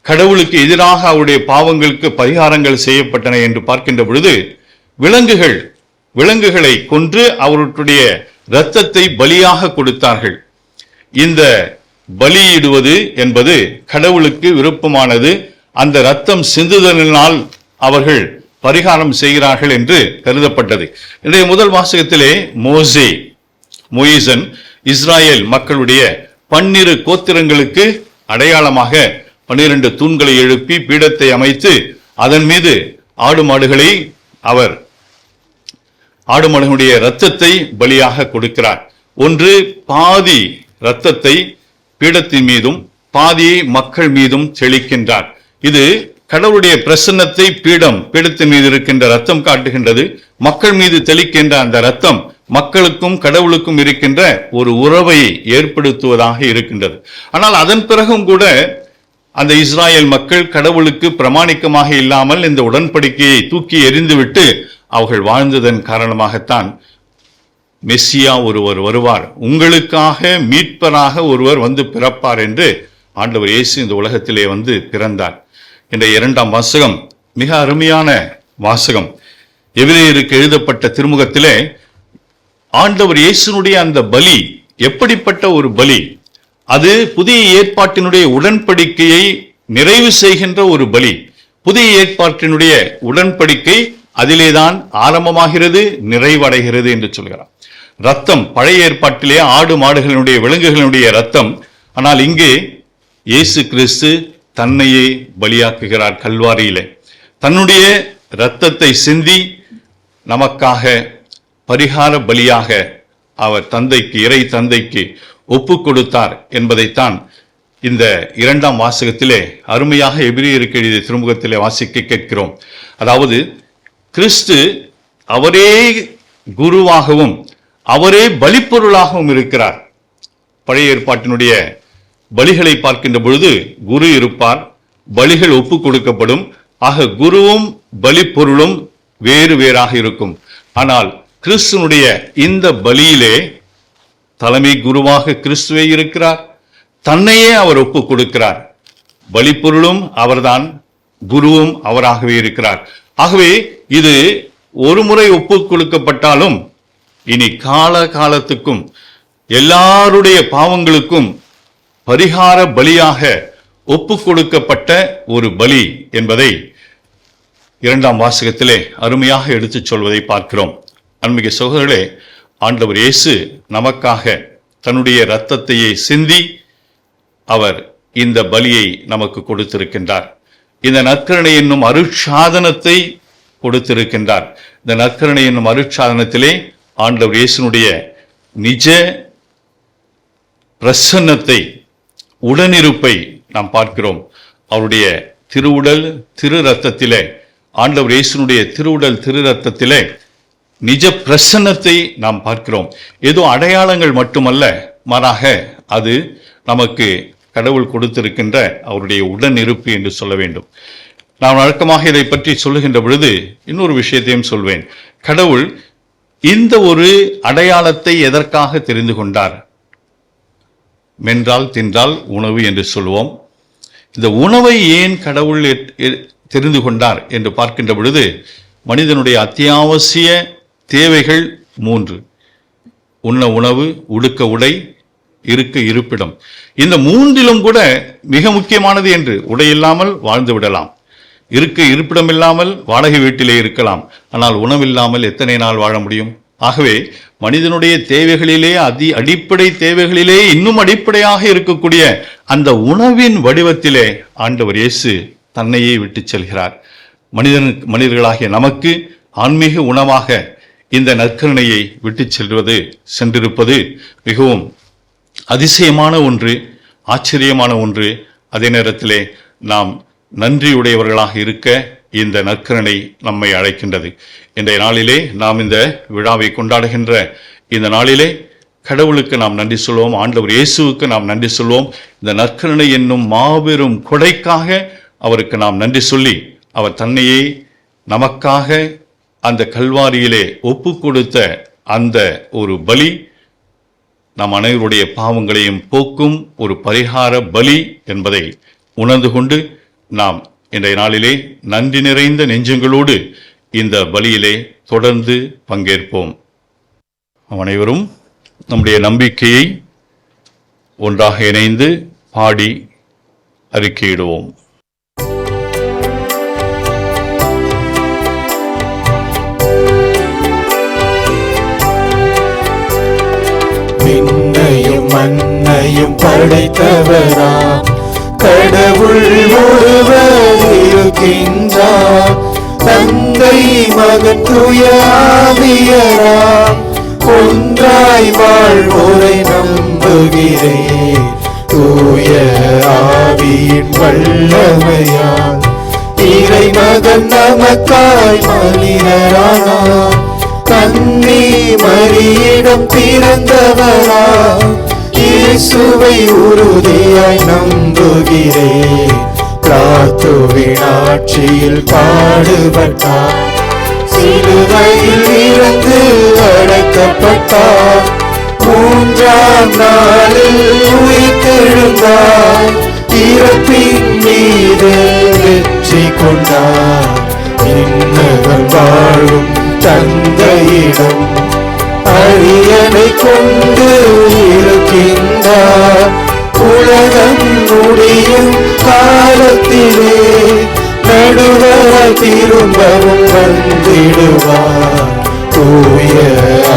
கடவுளுக்கு எதிராக அவருடைய பாவங்களுக்கு பரிகாரங்கள் செய்யப்பட்டன என்று பார்க்கின்ற பொழுது, விலங்குகளை கொன்று அவர்களுடைய இரத்தத்தை பலியாக கொடுத்தார்கள். இந்த பலியிடுவது என்பது கடவுளுக்கு விருப்பமானது. அந்த இரத்தம் சிந்துதலினால் அவர்கள் பரிகாரம் செய்கிறார்கள் என்று கருதப்பட்டது. இன்றைய முதல் வாசகத்திலே மோயிசன் இஸ்ராயேல் மக்களுடைய 12 கோத்திரங்களுக்கு அடையாளமாக 12 தூண்களை எழுப்பி பீடத்தை அமைத்து அதன் மீது ஆடு மாடுகளுடைய இரத்தத்தை பலியாக கொடுக்கிறார். ஒன்று பாதி இரத்தத்தை பீடத்தின் மீதும் பாதியை மக்கள் மீதும் தெளிக்கின்றார். இது கடவுளுடைய பிரசன்னத்தை பீடத்தின் மீது இருக்கின்ற இரத்தம் காட்டுகின்றது. மக்கள் மீது தெளிக்கின்ற அந்த இரத்தம் மக்களுக்கும் கடவுளுக்கும் இருக்கின்ற ஒரு உறவை ஏற்படுத்துவதாக இருக்கின்றது. ஆனால் அதன் பிறகும் கூட அந்த இஸ்ராயேல் மக்கள் கடவுளுக்கு பிரமாணிக்கமாக இல்லாமல் இந்த உடன்படிக்கையை தூக்கி எறிந்துவிட்டு அவர்கள் வாழ்ந்ததன் காரணமாகத்தான் மெஸ்ஸியா ஒருவர் வருவார், உங்களுக்காக மீட்பராக ஒருவர் வந்து பிறப்பார் என்று ஆண்டவர் இயேசு இந்த உலகத்திலே வந்து பிறந்தார். இன்றைய 2ஆம் வாசகம் மிக அருமையான வாசகம். எபிரேயருக்கு எழுதப்பட்ட திருமுகத்திலே ஆண்டவர் இயேசுனுடைய அந்த பலி எப்படிப்பட்ட ஒரு பலி, அது புதிய ஏற்பாட்டினுடைய உடன்படிக்கையை நிறைவு செய்கின்ற ஒரு பலி. புதிய ஏற்பாட்டினுடைய உடன்படிக்கை அதிலேதான் ஆரம்பமாகிறது, நிறைவடைகிறது என்று சொல்கிறார். ரத்தம் பழைய ஏற்பாட்டிலே ஆடு மாடுகளினுடைய விலங்குகளினுடைய ரத்தம். ஆனால் இங்கே இயேசு கிறிஸ்து தன்னையே பலியாக்குகிறார். கல்வாரியிலே தன்னுடைய இரத்தத்தை சிந்தி நமக்காக பரிகார பலியாக அவர் இறை தந்தைக்கு ஒப்பு கொடுத்தார் என்பதைத்தான் இந்த 2ஆம் வாசகத்திலே அருமையாக எபிரேயருக்கு எழுதிய திருமுகத்திலே வாசிக்க கேட்கிறோம். அதாவது கிறிஸ்து அவரே குருவாகவும் அவரே பலிப்பொருளாகவும் இருக்கிறார். பழைய ஏற்பாட்டினுடைய பலிகளை பார்க்கின்ற பொழுது குரு இருப்பார், பலிகள் ஒப்பு கொடுக்கப்படும். ஆக குருவும் பலிப்பொருளும் வேறு வேறாக இருக்கும். ஆனால் கிறிஸ்துனுடைய இந்த பலியிலே தலைமை குருவாக கிறிஸ்துவே இருக்கிறார். தன்னையே அவர் ஒப்பு கொடுக்கிறார். பலிப்பொருளும் அவர்தான், குருவும் அவராகவே இருக்கிறார். ஆகவே இது ஒரு முறை ஒப்பு கொடுக்கப்பட்டாலும் இனி காலத்துக்கும் எல்லாருடைய பாவங்களுக்கும் பரிகார பலியாக ஒப்பு கொடுக்கப்பட்ட ஒரு பலி என்பதை 2ஆம் வாசகத்திலே அருமையாக எடுத்துச் சொல்வதை பார்க்கிறோம். அன்பிக சகோதரர்களே, ஆண்டவர் இயேசு நமக்காக தன்னுடைய இரத்தத்தையே சிந்தி அவர் இந்த பலியை நமக்கு கொடுத்திருக்கின்றார். இந்த நற்கருணை என்னும் அருட்சாதனத்தை கொடுத்திருக்கின்றார். இந்த நற்கருணை என்னும் அருட்சாதனத்திலே ஆண்டவர் இயேசுனுடைய நிஜ பிரசன்னத்தை, உடனிருப்பை நாம் பார்க்கிறோம். அவருடைய திருவுடல் திரு ரத்தத்திலே, ஆண்டவர் இயேசுனுடைய திருவுடல் திரு ரத்தத்திலே நிஜ பிரசன்னத்தை நாம் பார்க்கிறோம். ஏதோ அடையாளங்கள் மட்டுமல்ல, மாறாக அது நமக்கு கடவுள் கொடுத்திருக்கின்ற அவருடைய உடனிருப்பு என்று சொல்ல வேண்டும். நான் வழக்கமாக இதை பற்றி சொல்லுகின்ற பொழுது இன்னொரு விஷயத்தையும் சொல்வேன். கடவுள் இந்த ஒரு அடையாளத்தை எதற்காக தெரிந்து கொண்டார்? மென்றால் தின்றால் உணவு என்று சொல்வோம். இந்த உணவை ஏன் கடவுள் தெரிந்து கொண்டார் என்று பார்க்கின்ற பொழுது, மனிதனுடைய அத்தியாவசிய தேவைகள் 3: உண்ண உணவு, உடுக்க உடை, இருக்க இருப்பிடம். இந்த 3லும் கூட மிக முக்கியமானது என்று. உடை இல்லாமல் வாழ்ந்து விடலாம், இருக்க இருப்பிடம் இல்லாமல் வாடகை வீட்டிலே இருக்கலாம், ஆனால் உணவில்லாமல் எத்தனை நாள் வாழ முடியும்? ஆகவே மனிதனுடைய தேவைகளிலே அடிப்படை தேவைகளிலே இன்னும் அடிப்படையாக இருக்கக்கூடிய அந்த உணவின் வடிவத்திலே ஆண்டவர் இயேசு தன்னையே விட்டு செல்கிறார். மனிதர்களாகிய நமக்கு ஆன்மீக உணவாக இந்த நற்கருணையை விட்டு சென்றிருப்பது மிகவும் அதிசயமான ஒன்று, ஆச்சரியமான ஒன்று. அதே நேரத்திலே நாம் நன்றியுடையவர்களாக இருக்க இந்த நற்கருணை நம்மை அழைக்கின்றது. இன்றைய நாளிலே நாம் இந்த விழாவை கொண்டாடுகின்ற இந்த நாளிலே கடவுளுக்கு நாம் நன்றி சொல்வோம், ஆண்டவர் இயேசுவுக்கு நாம் நன்றி சொல்வோம். இந்த நற்கருணை என்னும் மாபெரும் கொடைக்காக அவருக்கு நாம் நன்றி சொல்லி, அவர் தன்னையே நமக்காக அந்த கல்வாரியிலே ஒப்பு கொடுத்த அந்த ஒரு பலி நம் அனைவருடைய பாவங்களையும் போக்கும் ஒரு பரிகார பலி என்பதை உணர்ந்து கொண்டு நாம் இன்றைய நாளிலே நன்றி நிறைந்த நெஞ்சங்களோடு இந்த பலியிலே தொடர்ந்து பங்கேற்போம். அனைவரும் நம்முடைய நம்பிக்கையை ஒன்றாக இணைந்து பாடி அறிக்கையிடுவோம்.
விண்ணையும் மண்ணையும் படைத்தவரா கடவுள் ஒருவர் இருக்கின்றார். தந்தை மகன் தூய ஆவியரா ஒன்றாய் வாழ்வோரை நம்புகிறேன். தூய ஆவியின் வல்லமையால் இறைமகன் நமக்காய் மனிதரானார். கன்னி மரியிடம் பிறந்தவரா இயேசுவை உறுதியாய் நம்புகிறேன். பிளாத்துவின் ஆட்சியில் பாடுபட்டார், சிலுவையில் இருந்து அடக்கப்பட்டார், 3ஆம் நாளில் உயிர்த்தெழுந்தார், இறப்பின் மீது வெற்றி கொண்டார். இன்னவர் வாழும் தந்தையிடம் அரியணை கொண்டு இருக்கின்றார். உலகம் முடியும் காலத்திலே நடுவராய் திரும்பவும் வந்திடுவார். தூய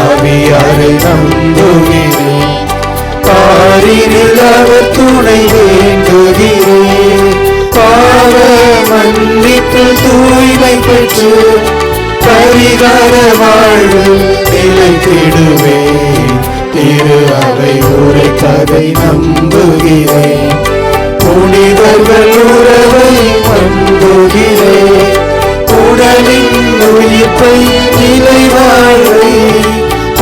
ஆவியாரை நம்புகிறேன், பாரினில் அவர் துணை வேண்டுகிறேன். பாவ மன்னிப்பில் தூய்மை பெற்று பரிகார வாழ்வு நிலைத்திடுவேன். திரு அவை உரைப்பதை நம்புகிறேன், புனிதர்கள் உறவை நம்புகிறேன். உடலின் உயிர்ப்பை நிலை வாழ்வை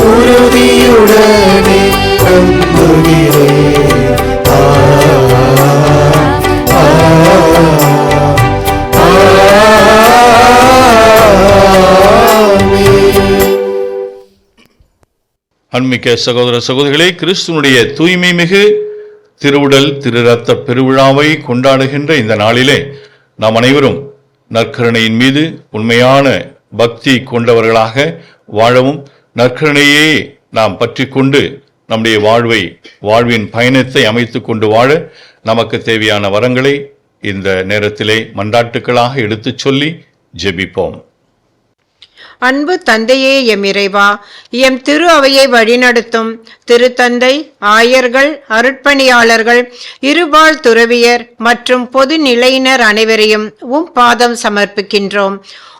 உறுதியுடனே நம்புகிறேன். ஆ
அன்மிக்க சகோதர சகோதரிகளே, கிறிஸ்துவனுடைய தூய்மை மிகு திருவுடல் திரு ரத்த பெருவிழாவை கொண்டாடுகின்ற இந்த நாளிலே நாம் அனைவரும் நற்கருணையின் மீது உண்மையான பக்தி கொண்டவர்களாக வாழவும், நற்கருணையே நாம் பற்றி கொண்டு நம்முடைய வாழ்வின் பயணத்தை அமைத்துக் கொண்டு வாழ நமக்கு தேவையான வரங்களை இந்த நேரத்திலே மன்றாட்டுக்களாக எடுத்துச் சொல்லி ஜெபிப்போம்.
அன்பு தந்தையே, எம் இறைவா, எம் திரு அவையை வழிநடத்தும் திருத்தந்தை, ஆயர்கள், அருட்பணியாளர்கள், இருபால் துறவியர் மற்றும் பொது நிலையினர் அனைவரையும் உம் பாதம் சமர்ப்பிக்கின்றோம்.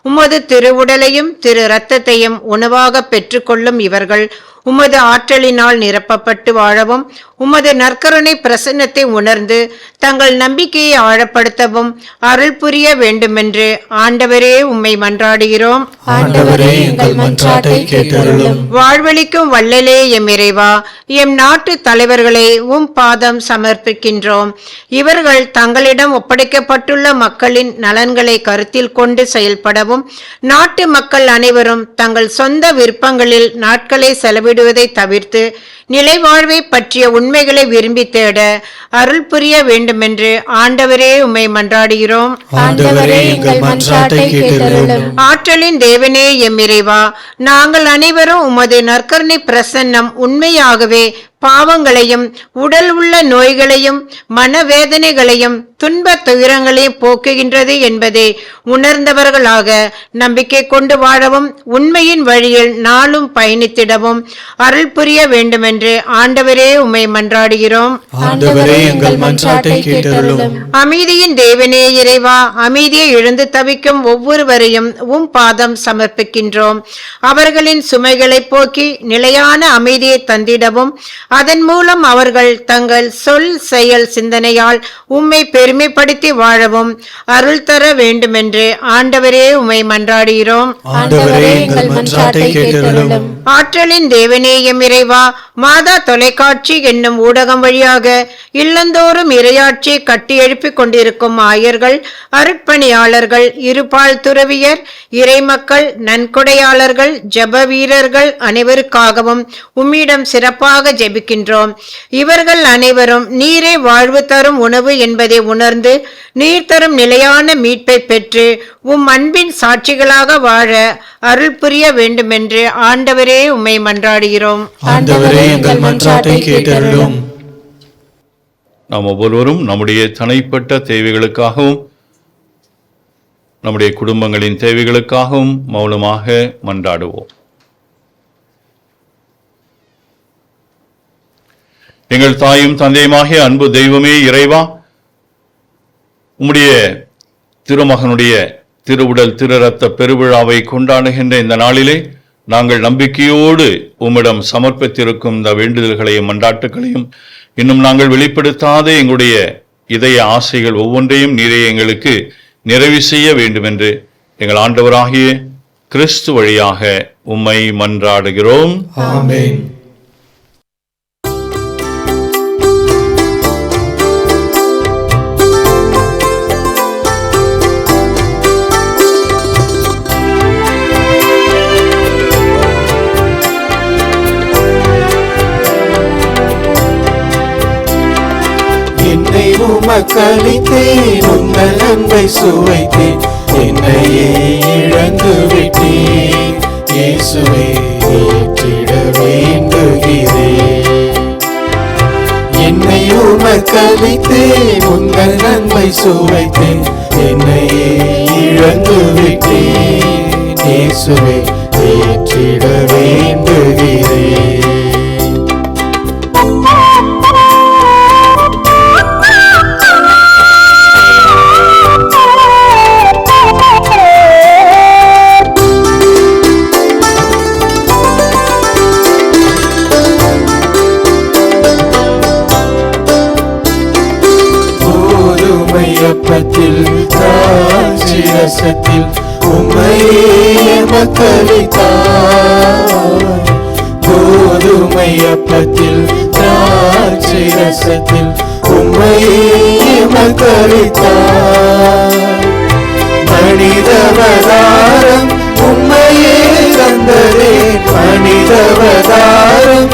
உமது திருவுடலையும் திரு இரத்தத்தையும் உணவாக பெற்றுக்கொள்ளும் இவர்கள் உமது ஆற்றலினால் நிரப்பப்பட்டு வாழவும், உமது நற்கருணை பிரசன்னத்தை உணர்ந்து தங்கள் நம்பிக்கையை ஆழப்படுத்தவும் அருள் புரிய வேண்டுமென்று ஆண்டவரே உம்மை மன்றாடுகிறோம். வாழ்வளிக்கும் வள்ளலே எம் இறைவா, எம் நாட்டு தலைவர்களை உம் பாதம் சமர்ப்பிக்கின்றோம். இவர்கள் தங்களிடம் ஒப்படைக்கப்பட்டுள்ள மக்களின் நலன்களை கருத்தில் கொண்டு செயல்படவும், நாட்டு மக்கள் அனைவரும் தங்கள் சொந்த விருப்பங்களில் நாட்களை செலவிடுவதை தவிர்த்து நிலைவாழ்வை பற்றிய உண்மைகளை விரும்பி தேட அருள் புரிய வேண்டுமென்று ஆண்டவரே உம்மை மன்றாடுகிறோம். ஆற்றலின் தேவனே எம் இறைவா, நாங்கள் அனைவரும் உமது நற்கருணை பிரசன்னம் உண்மையாகவே பாவங்களையும் உடல் உள்ள நோய்களையும் மனவேதனைகளையும் துன்ப துயரங்களையும் போக்குகின்றது என்பதை உணர்ந்தவர்களாக நம்பிக்கை கொண்டு வாழவும், உண்மையின் வழியில் நாளும் பயணித்திடவும் அருள் புரிய வேண்டுமென்று ஆண்டவரே உம்மை மன்றாடுகிறோம். அமைதியின் தேவனே இறைவா, அமைதியை இழந்து தவிக்கும் ஒவ்வொருவரையும் உம் பாதம் சமர்ப்பிக்கின்றோம். அவர்களின் சுமைகளை போக்கி நிலையான அமைதியை தந்திடவும், அதன் மூலம் அவர்கள் தங்கள் சொல் செயல் சிந்தனையால் உம்மை பெருமைப்படுத்தி வாழவும் அருள் தர வேண்டுமென்று ஆண்டவரே உம்மை மன்றாடுகிறோம். ஆற்றலின் தேவனே எம் இறைவா, மாதா தொலைக்காட்சி என்னும் ஊடகம் வழியாக இல்லந்தோறும் இறையாட்சி கட்டி எழுப்பிக் கொண்டிருக்கும் ஆயர்கள், அருட்பணியாளர்கள், இருபால் துறவியர், இறைமக்கள், நன்கொடையாளர்கள், ஜப வீரர்கள் அனைவருக்காகவும் உம்மிடம் சிறப்பாக ஜெபிக்கின்றோம். இவர்கள் அனைவரும் நீரே வாழ்வு தரும் உணவு என்பதை உணர்ந்து நீர் தரும் நிலையான மீட்பை பெற்று உம் அன்பின் சாட்சிகளாக வாழ அருள் புரிய வேண்டுமென்று ஆண்டவரே உம்மை மன்றாடுகிறோம்.
நாம் ஒவ்வொருவரும் நம்முடைய தனிப்பட்ட தேவைகளுக்காகவும் நம்முடைய குடும்பங்களின் தேவைகளுக்காகவும் மௌனமாக மன்றாடுவோம். எங்கள் தாயும் தந்தையுமாகிய அன்பு தெய்வமே இறைவா, உம்முடைய திருமகனுடைய திருவுடல் திரு ரத்த பெருவிழாவை கொண்டாடுகின்ற இந்த நாளிலே நாங்கள் நம்பிக்கையோடு உம்மிடம் சமர்ப்பித்திருக்கும் இந்த வேண்டுதல்களையும் மன்றாட்டுகளையும் இன்னும் நாங்கள் வெளிப்படுத்தாத எங்களுடைய இதய ஆசைகள் ஒவ்வொன்றையும் நீரே எங்களுக்கு நிறைவு செய்ய வேண்டும் என்று எங்கள் ஆண்டவராகிய கிறிஸ்து வழியாக உம்மை மன்றாடுகிறோம்.
ஆமென். என்னை உமக்களித்தேன், உங்கள் அன்பை சுவைத்தேன், என்னையே இழந்து விட்டேன். இயேசுவே ஏற்றிட வேண்டுகிறேன். என்னை உமக்களித்தேன், உங்கள் அன்பை சுவைத்தேன், என்னையே இழந்து விட்டேன். இயேசுவே ஏற்றிட வேண்டுகிறேன். அப்பத்தில் திராட்சை ரசத்தில் உம்மையே மக்களித்தாய். கோதுமை அப்பத்தில் திராட்சை ரசத்தில் உம்மையே மக்களித்தாய். மனிதவதாரம் உம்மையே தந்ததே, மனிதவதாரம்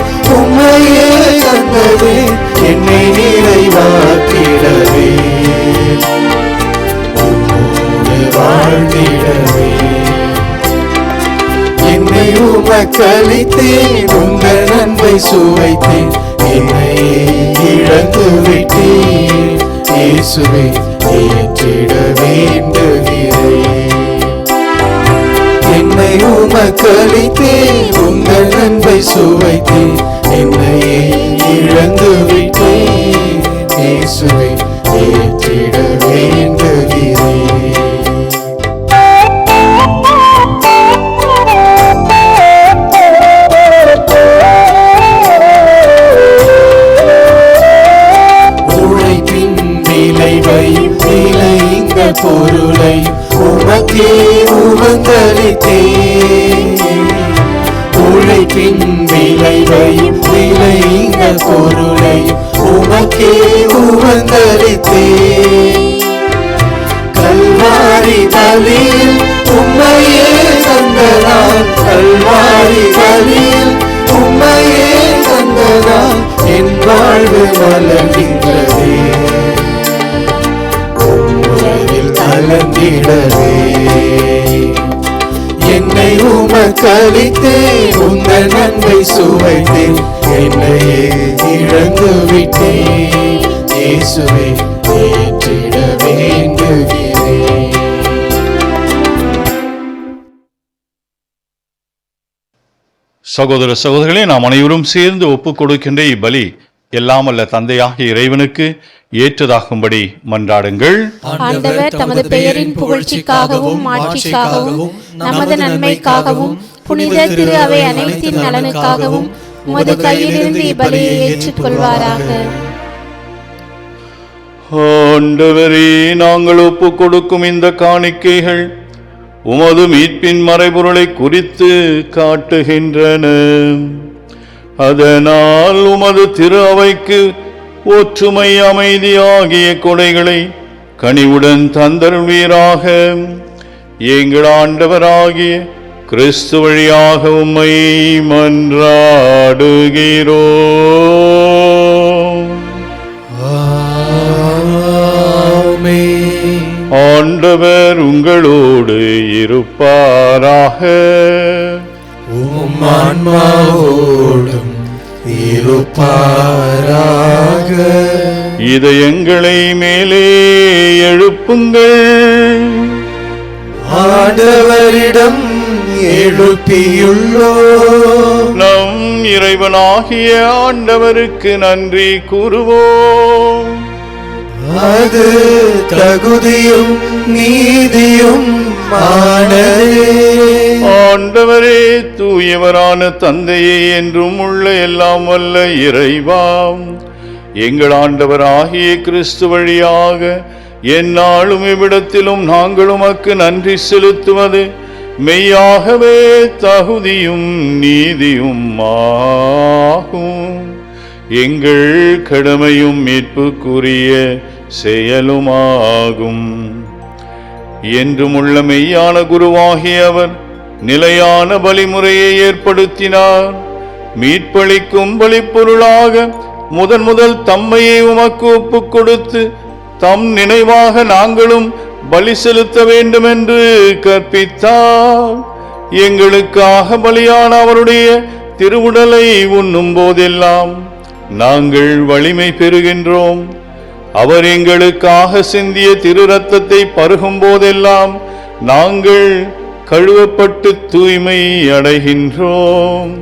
என்னை உமக்களித்தேன், உங்கள் அன்பை சுவைத்தேன், என்னையே இழந்து விட்டேன். இயேசுவே ஏற்றிட வேண்டுகிறேன். என்னை உமக்களித்தேன், உங்கள் அன்பை சுவைத்தேன், என்னையே இழந்து விட்டேன். இயேசுவே ஏற்றிட வேண்டுகிறேன். உழைப்பின் விளைவையும் விளைந்த பொருளை உமக்கே உமக்களித்தேன். உழைப்பின் விளைவையும் விளைந்த பொருளை உமக்கே உமக்களித்தேன். கல்வாரி பலியில் உம்மையே தந்ததால், கல்வாரி பலியில் உம்மையே தந்ததால் என் வாழ்வு மலர்கின்றதே, உம்முறையில் கலந்திடவே. என்னை உமக்களித்தேன், உங்கள் அன்பை சுவைத்தேன், என்னையே இழந்து விட்டேன். இயேசுவே ஏற்றிட வேண்டுகிறேன்.
சகோதர சகோதரிகளே, நாம் அனைவரும் சேர்ந்து ஒப்புக் கொடுக்கின்ற இப்பலி எல்லாம் அல்ல தந்தையாகிய இறைவனுக்கு ஏற்றதாகும்படி மன்றாடுங்கள்.
ஆண்டவர் தமது பெயரின் புகழ்ச்சிக்காகவும் மாட்சிக்காகவும் நமது நன்மைக்காகவும் புனித திரு அவை அனைத்தின் நலனுக்காகவும் உமது கையிலிருந்து இப்பலியை ஏற்றுக்கொள்வாராக.
ஆண்டவரே, நாங்கள் ஒப்புக் கொடுக்கும் இந்த காணிக்கைகள் உமது மீட்பின் மறைபொருளை குறித்து காட்டுகின்றன. அதனால் உமது திரு அவைக்கு ஒற்றுமை அமைதி ஆகிய கொடைகளை கனிவுடன் தந்தருள்வீராக. எங்கள் ஆண்டவராகிய கிறிஸ்து வழியாக உம்மை மன்றாடுகிறோம்.
ஆமென்.
ஆண்டவர் உங்களோடு இருப்பாராக.
உம் ஆன்மாவோடும் இருப்பாராக.
இதயங்களை மேலே எழுப்புங்கள்.
ஆண்டவரிடம் எழுப்பியுள்ளோம்.
நம் இறைவனாகிய ஆண்டவருக்கு நன்றி கூறுவோம்.
அது தகுதியும் நீதியும் ஆனதே.
ஆண்டவரே, தூயவரான தந்தையே, என்றும் உள்ள எல்லாம் வல்ல இறைவாம், எங்கள் ஆண்டவராகிய கிறிஸ்து வழியாக எந்நாளும் இவ்விடத்திலும் நாங்கள் உமக்கு நன்றி செலுத்துவது மெய்யாகவே தகுதியும் நீதியும் ஆகும். எங்கள் கடமையும் மீட்புக்குரிய செயலுமாகும். என்றும் உள்ள மெய்யான குருவாகிய அவர் நிலையான பலிமுறையை ஏற்படுத்தினார். மீட்பளிக்கும் பலிப்பொருளாக முதல் தம்மையை உமக்கு ஒப்புக் கொடுத்து தம் நினைவாக நாங்களும் பலி செலுத்த வேண்டும் என்று கற்பித்தார். எங்களுக்காக பலியான அவருடைய திருவுடலை உண்ணும் போதெல்லாம் நாங்கள் வலிமை பெறுகின்றோம். அவர் எங்களுக்காக சிந்திய திரு இரத்தத்தை பருகும் போதெல்லாம் நாங்கள் கழுவப்பட்டு தூய்மை அடைகின்றோம்.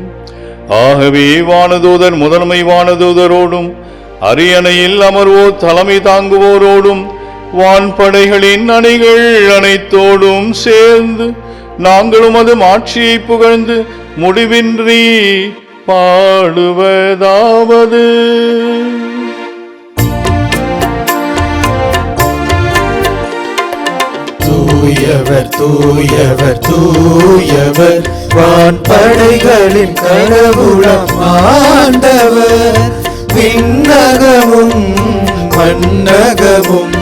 ஆகவே வானதூதர் முதன்மை வானதூதரோடும் அரியணையில் அமர்வோர் தலைமை தாங்குவோரோடும் வான்படைகளின் அணிகள் அனைத்தோடும் சேர்ந்து நாங்களும் அது மாட்சியை புகழ்ந்து முடிவின்றி பாடுவதாவது:
தூயவர் தூயவர் தூயவர் வான்படைகளின் கடவுளாம் ஆண்டவர். விண்ணகமும் மண்ணகமும்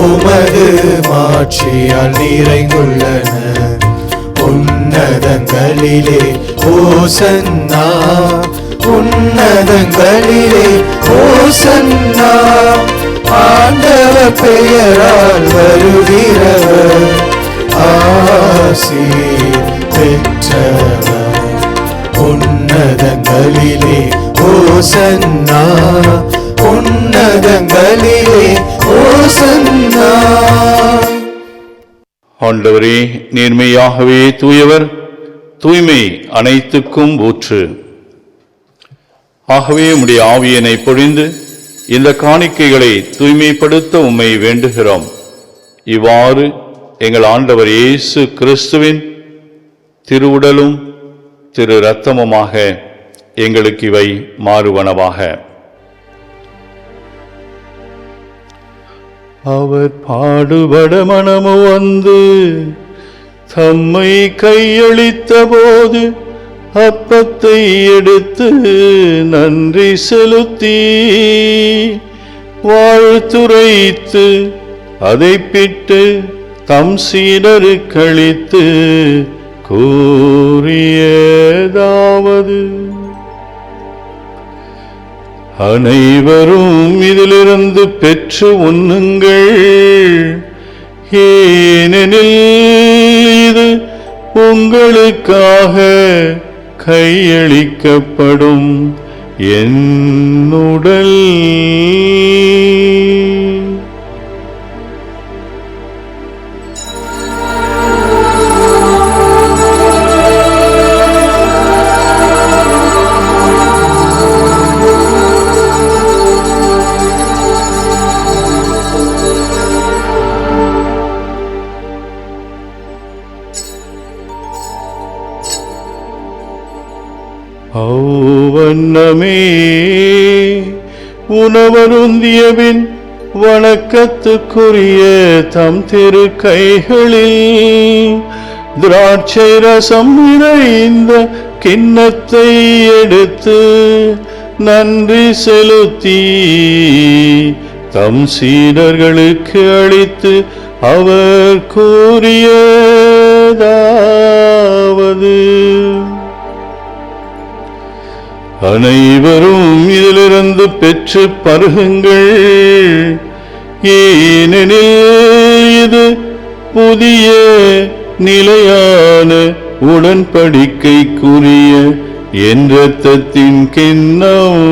உமது மாட்சியால் நிறைந்துள்ளன. உன்னதங்களிலே ஓசன்னா, உன்னதங்களிலே ஓசன்னா. ஆண்டவர் பெயரால் வருகிறவர் ஆசீர் பெற்றவர். உன்னதங்களிலே ஓசன்னா, உன்னதங்களிலே ஓசன்னா.
ஆண்டவரே, நேர்மையாகவே தூயவர், தூய்மை அனைத்துக்கும் ஊற்று. ஆகவே உம்முடைய ஆவியினை பொழிந்து இந்த காணிக்கைகளை தூய்மைப்படுத்த உம்மை வேண்டுகிறோம். இவ்வாறு எங்கள் ஆண்டவர் இயேசு கிறிஸ்துவின் திருவுடலும் திரு இரத்தமுமாக எங்களுக்கு இவை மாறுவனவாக. அவர் பாடுபட மனமு வந்து தம்மை கையளித்த போது அப்பத்தை எடுத்து நன்றி செலுத்தி வாழ்த்துரைத்து அதை பிட்டு தம் சீடருக்களித்து கூறியதாவது: அனைவரும் இதிலிருந்து பெற்று உண்ணுங்கள், ஏனெனில் இது உங்களுக்காக கையளிக்கப்படும் என் உடல். அவ்வண்ணமே உணவருந்தியபின் வணக்கத்துக்குரிய தம் திரு கைகளில் திராட்சை ரசம் நிறைந்த கிண்ணத்தை எடுத்து நன்றி செலுத்தி தம் சீடர்களுக்கு அளித்து அவர் கூறியதாவது: அனைவரும் இதிலிருந்து பெற்று பருகுங்கள், ஏனெனில் இது புதிய நிலையான உடன்படிக்கைக்குரிய என் இரத்தத்தின் கிண்ணம்.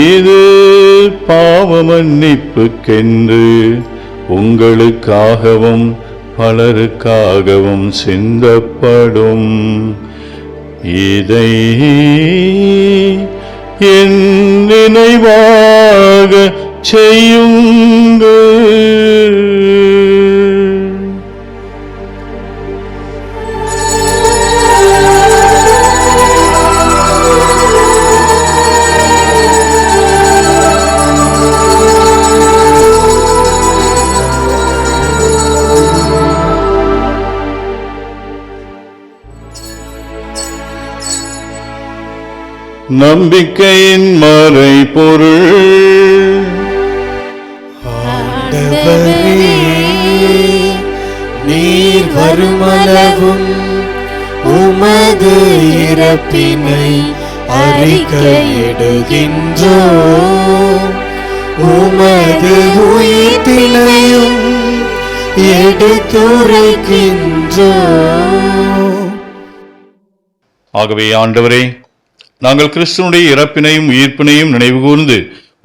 இது பாவ மன்னிப்புக்கென்று உங்களுக்காகவும் பலருக்காகவும் சிந்தப்படும். இதை என் நினைவாக செய்யுங்கள். நம்பிக்கையின் மறைபொருள்.
ஆண்டவரே, நீர் வருமளவும் உமது இறப்பினை அறிக்கையிடுகின்றோம், உமது உயிர்ப்பினையும் எடுத்துரைக்கின்றோம்.
ஆகவே ஆண்டவரே, நாங்கள் கிறிஸ்துவனுடைய இறப்பினையும் உயிர்ப்பினையும் நினைவு கூர்ந்து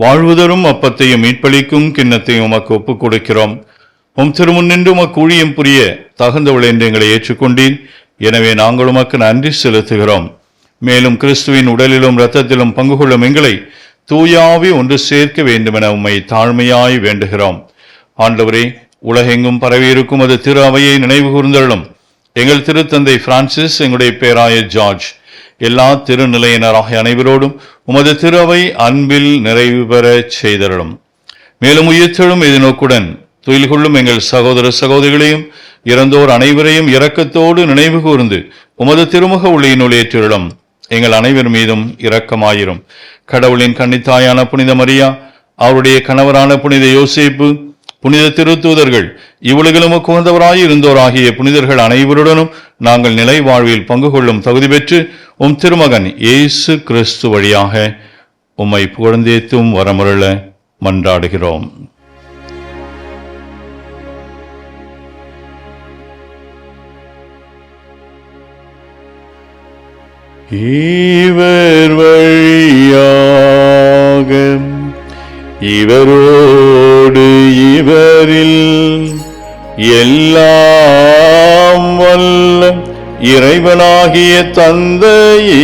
வாழ்வுதரும் அப்பத்தையும் மீட்பளிக்கும் கிண்ணத்தையும் உமக்கு ஒப்புக் கொடுக்கிறோம். உம் திருமுன்னின்று உமக்கு ஊழியம் புரிய தகுந்தவள் என்று எங்களை ஏற்றுக்கொண்டீர். எனவே நாங்கள் உமக்கு நன்றி செலுத்துகிறோம். மேலும் கிறிஸ்துவின் உடலிலும் இரத்தத்திலும் பங்கு கொள்ளும் எங்களை தூயாவி ஒன்று சேர்க்க வேண்டுமென உம்மை தாழ்மையாய் வேண்டுகிறோம். ஆண்டவரே, உலகெங்கும் பரவியிருக்கும் அது திரு அவையை நினைவு கூர்ந்தருளும். எங்கள் திருத்தந்தை பிரான்சிஸ், எங்களுடைய பேராயர் ஜார்ஜ், எல்லா திருநிலையினராகிய அனைவரோடும் உமது திரு அவை அன்பில் நிறைவு பெற செய்தருளும். மேலும் உயிர்த்தெழும் எதிர்நோக்குடன் துயில் கொள்ளும் எங்கள் சகோதர சகோதரிகளையும் இறந்தோர் அனைவரையும் இரக்கத்தோடு நினைவு கூர்ந்து உமது திருமுக ஒளியினுள் ஏற்றிருளும். எங்கள் அனைவர் மீதும் இரக்கமாயிரும். கடவுளின் கன்னித்தாயான புனித மரியா, அவருடைய கணவரான புனித யோசேப்பு, புனித திருத்தூதர்கள், இவ்வுலகிலும் உகந்தவராய் இருந்தோராகிய புனிதர்கள் அனைவருடனும் நாங்கள் நிலை வாழ்வில் பங்கு கொள்ளும் தகுதி பெற்று உம் திருமகன் இயேசு கிறிஸ்து வழியாக உம்மை புகழ்ந்தேத்தும் வரமருள மன்றாடுகிறோம். இவர் வழியாக இவரோடு இவரில் எல்லாம் வல்ல இறைவனாகிய தந்தையே,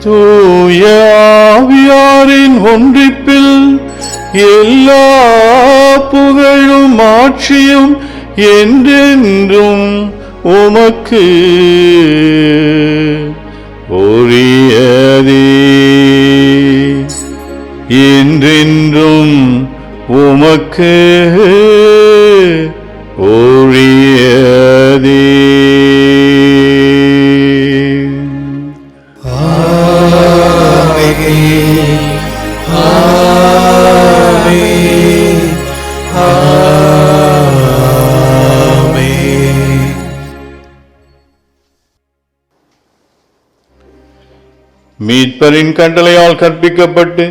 தூய ஆவியாரின் ஒன்றிப்பில் எல்லா புகழும் ஆட்சியும் என்றென்றும் உமக்கு உரியதே. என்றென்றும் உமக்கு உரியதே. மீட்பரின் கட்டளையால் கற்பிக்கப்பட்டு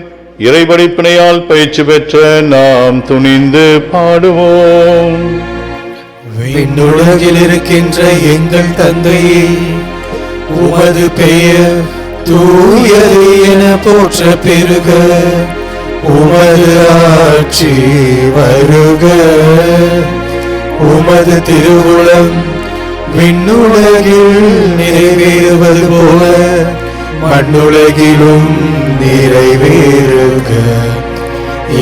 இறைபடிப்பினையால் பயிற்சி பெற்ற நாம் துணிந்து பாடுவோம்.
விண்ணுலகில் இருக்கின்ற எங்கள் தந்தையே, உமது பெயர் தூயது என போற்ற பெருக. உமது ஆட்சி வருக. உமது திருவுளம் விண்ணுலகில் நிறைவேறுவது போல மண்ணுலகிலும் நிறைவேறுக.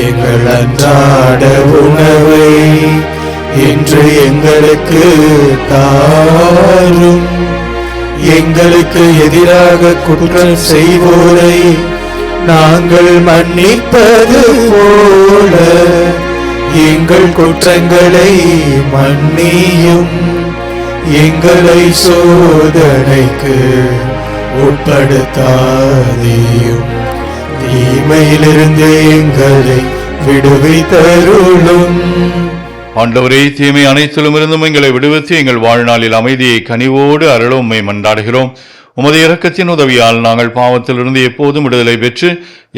எங்கள் அன்றாட உணவை இன்று எங்களுக்கு தாரும். எங்களுக்கு எதிராக குற்றம் செய்வோரை நாங்கள் மன்னிப்பது போல எங்கள் குற்றங்களை மன்னியும். எங்களை சோதனைக்கு உட்படுத்தாதேயும், தீமையிலிருந்து எங்களை விடுவித்தருளும்.
ஆண்டவரே, தீமை அனைத்திலும் இருந்தும் எங்களை விடுவித்து எங்கள் வாழ்நாளில் அமைதியை கனிவோடு அருள உம்மை மன்றாடுகிறோம். உமது இரக்கத்தின் உதவியால் நாங்கள் பாவத்திலிருந்து எப்போதும் விடுதலை பெற்று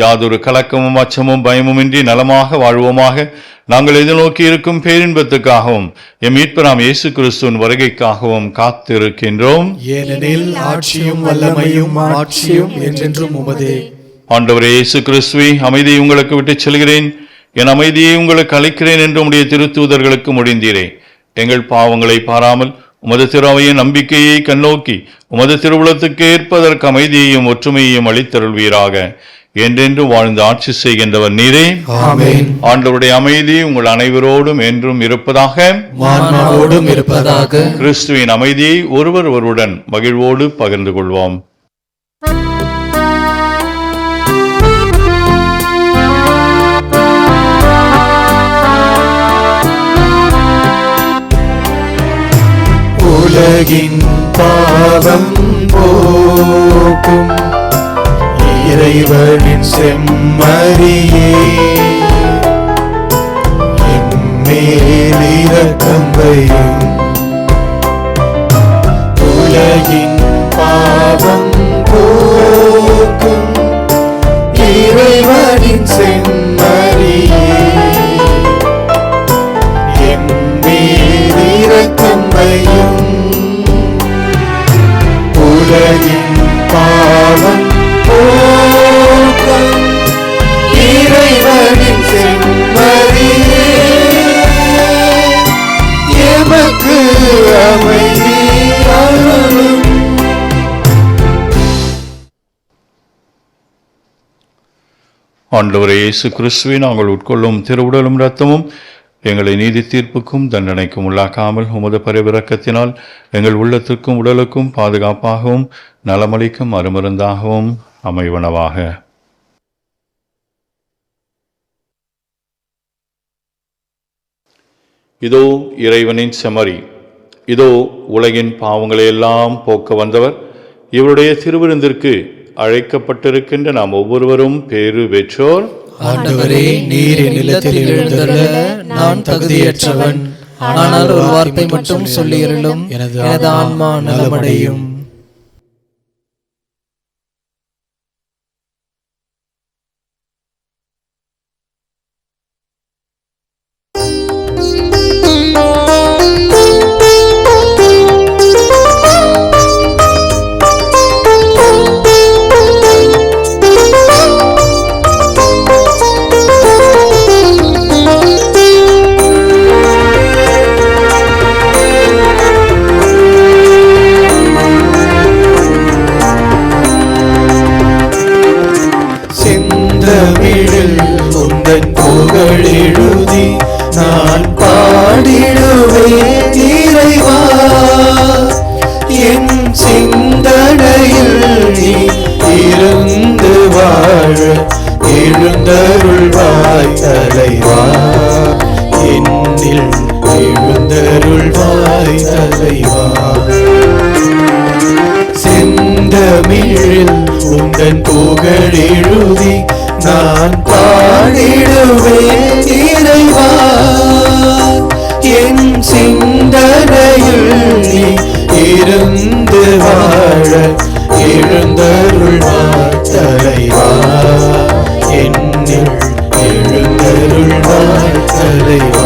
யாதொரு கலக்கமும் அச்சமும் பயமுமின்றி நலமாக வாழ்வோமாக. நாங்கள் எதிர்நோக்கி இருக்கும் பேரின்பத்துக்காகவும் எம் மீட்பராம் இயேசு கிறிஸ்துவின் வருகைக்காகவும் காத்திருக்கின்றோம்.
ஏனெனில் ஆட்சியும் வல்லமையும் ஆட்சியும் என்றென்றும் உமதே.
ஆண்டவரே இயேசு கிறிஸ்துவே, அமைதியை உங்களுக்கு விட்டுச் செல்கிறேன், என் அமைதியை உங்களுக்கு அளிக்கிறேன் என்று உம்முடைய திருத்தூதர்களுக்கு முடிந்தீரே. எங்கள் பாவங்களை பாராமல் உமது திருவைய நம்பிக்கையை கண்ணோக்கி உமது திருவுளத்துக்கு ஏற்பதற்கு அமைதியையும் ஒற்றுமையையும் அளித்தருள்வீராக. என்றென்று வாழ்ந்து ஆட்சி செய்கின்றவர் நீரே.
ஆமென்.
ஆண்டவருடைய அமைதி உங்கள் அனைவரோடும் என்றும் இருப்பதாக.
ஆன்மாவோடும் இருப்பதாக.
கிறிஸ்துவின் அமைதியை ஒருவர் ஒருவருடன் மகிழ்வோடு பகிர்ந்து கொள்வோம்.
உலகின் பாவம் போக்கும் இறைவனின் செம்மறியே, எம்மேல் இரக்கம் வையும். உலகின் பாவம் போக்கும் இறைவனின் செம்மறியே, எம்மேல் இரக்கம் வையும். உலகின் பாவம் போக்கும் இறைவனின் செம்மறியே, எமக்கு அமைதி அருளும்.
ஆண்டவரே இயேசு கிறிஸ்துவை நாங்கள் உட்கொள்ளும் திருவுடலும் இரத்தமும் எங்களை நீதி தீர்ப்புக்கும் தண்டனைக்கும் உள்ளாக்காமல் உமது பரிவிரக்கத்தினால் எங்கள் உள்ளத்திற்கும் உடலுக்கும் பாதுகாப்பாகவும் நலமளிக்கும் அருமருந்தாகவும் அமைவனவாக. இதோ இறைவனின் செம்மறி, இதோ உலகின் பாவங்களையெல்லாம் போக்க வந்தவர். இவருடைய திருவிருந்திற்கு அழைக்கப்பட்டிருக்கின்ற நாம் ஒவ்வொருவரும் பேறு பெற்றோர்.
ஆண்டவரே, நீர் என் நிலத்தில் எழுந்தருள நான் தகுதியற்றவன். ஆனால் ஒரு வார்த்தை மட்டும் சொல்லியருளும், எனது ஆன்மா நலமடையும்.
அருள்வாய் தலைவா. செந்தமிழில் உந்தன் புகழெழுதி நான் பாடிடுவேன் இறைவா. என் சிந்தனையில் நீ இருந்து வாழ எழுந்தருள்வாய் தலைவா. என்னில் எழுந்தருள்வாய் தலைவா.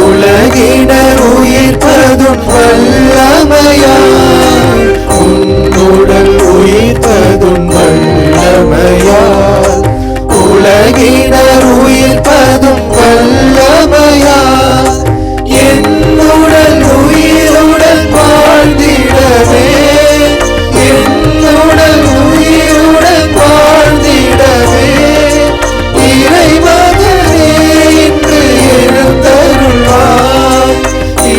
உலகினர் உயிர்ப்பதும் வல்லமையால், உன்னுடல் உயிர்ப்பதும் வல்லமையால். உலகினர் உயிர்ப்பதும் வல்லமையால். என்னுடல் உயிருடன் வாழ்ந்திடவே, என்னுடல் உயிருடன் வாழ்ந்திடவே இறைமகனே இன்று எழுந்தருள்வாய்.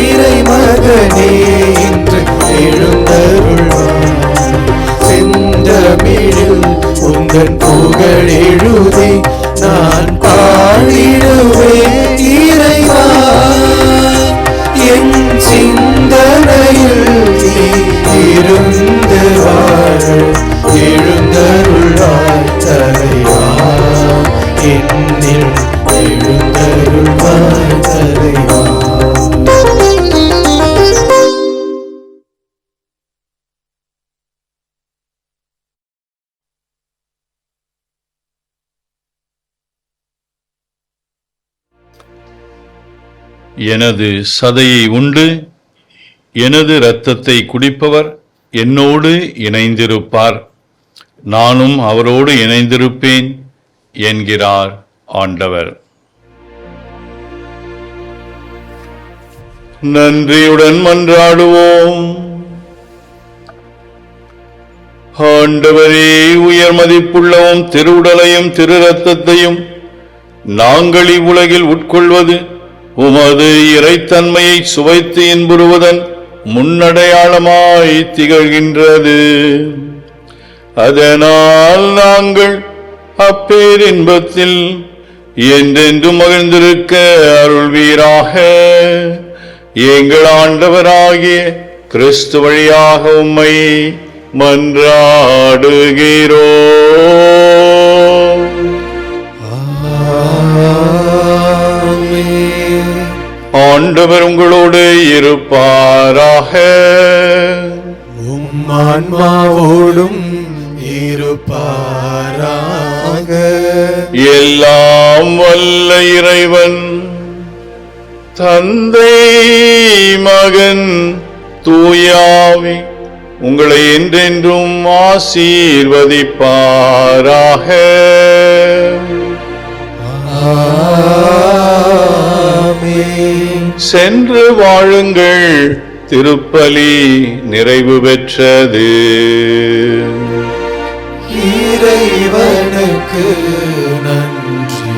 இறைமகனே இன்று எழுந்தருள்வாய். செந்தமிழில் உந்தன் புகழெழுதி நான் பாடிடுவேன் இறைவா. என் சிந்தனையில் நீ இருந்து வாழ எழுந்தருள்வாய் தலைவா. என்னில் எழுந்தருள்வாய் தலைவா.
எனது சதையை உண்டு எனது இரத்தத்தை குடிப்பவர் என்னோடு இணைந்திருப்பார், நானும் அவரோடு இணைந்திருப்பேன் என்கிறார் ஆண்டவர். நன்றியுடன் மன்றாடுவோம். ஆண்டவரே, உயர் மதிப்புள்ளவும் திருவுடலையும் திரு இரத்தத்தையும் நாங்கள் இவ்வுலகில் உட்கொள்வது உமது இறைத்தன்மையை சுவைத்து இன்புறுவதன் முன்னடையாளமாய் திகழ்கின்றது. அதனால் நாங்கள் அப்பேரின்பத்தில் என்றென்றும் மகிழ்ந்திருக்க அருள்வீராக. எங்கள் ஆண்டவராகிய கிறிஸ்து வழியாக உம்மை மன்றாடுகிறோம். ஆண்டவர் உங்களோடு இருப்பாராக.
உம் ஆன்மாவோடும் இருப்பாராக.
எல்லாம் வல்ல இறைவன் தந்தை, மகன், தூயாவி உங்களை என்றென்றும் ஆசீர்வதிப்பாராக. சென்று வாழுங்கள். திருப்பலி நிறைவு பெற்றது.
இறைவனுக்கு நன்றி.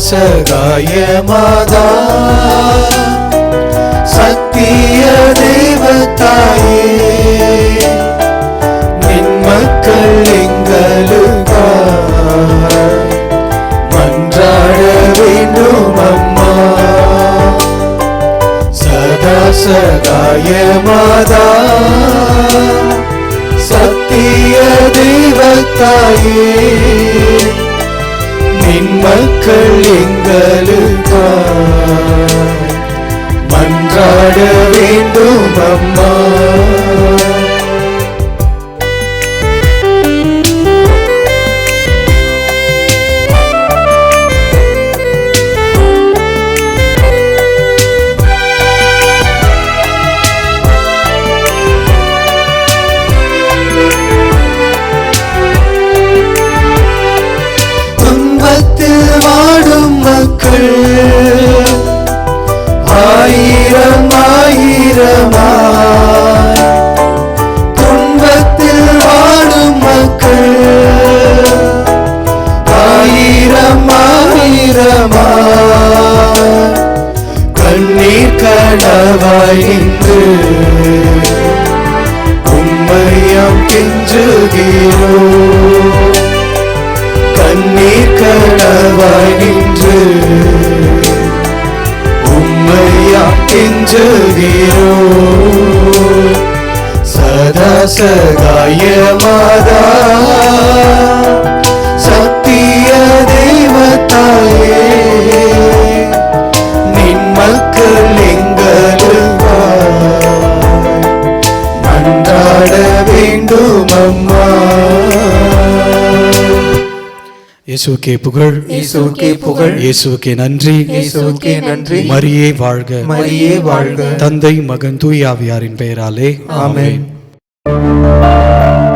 சகாய மாதா, சத்திய தேவதாயே, நின் மக்கள் எங்களுக்காய் மன்றாட வேண்டும் அம்மா. சதா சகாய மாதா, சத்திய தேவதாயே, நின் மக்கள் எங்களுக்காய் மன்றாட வேண்டும் அம்மா. ஆயிரம் ஆயிரமாய் துன்பத்தில் வாடும் மக்கள் ஆயிரம் ஆயிரமாய் கண்ணீர் கடவாய் நின்று உம்மையாம் கெஞ்சுகிறோ கண்ணீர் கடவாய் நின்று உம்மையாம் கெஞ்சுகிறோ சதா சகாய மாதா சத்திய தெய்வத்தாயே நின் மக்கள் எங்களுக்காய் மன்றாட வேண்டும் அம்மா.
இயேசுவுக்கே புகழ்,
இயேசுவுக்கே புகழ்,
இயேசுவுக்கே நன்றி,
இயேசுவுக்கே நன்றி.
மரியே வாழ்க,
மரியே வாழ்க.
தந்தை மகன் தூய ஆவியாரின் பெயராலே
ஆமென்.
ஆமென்.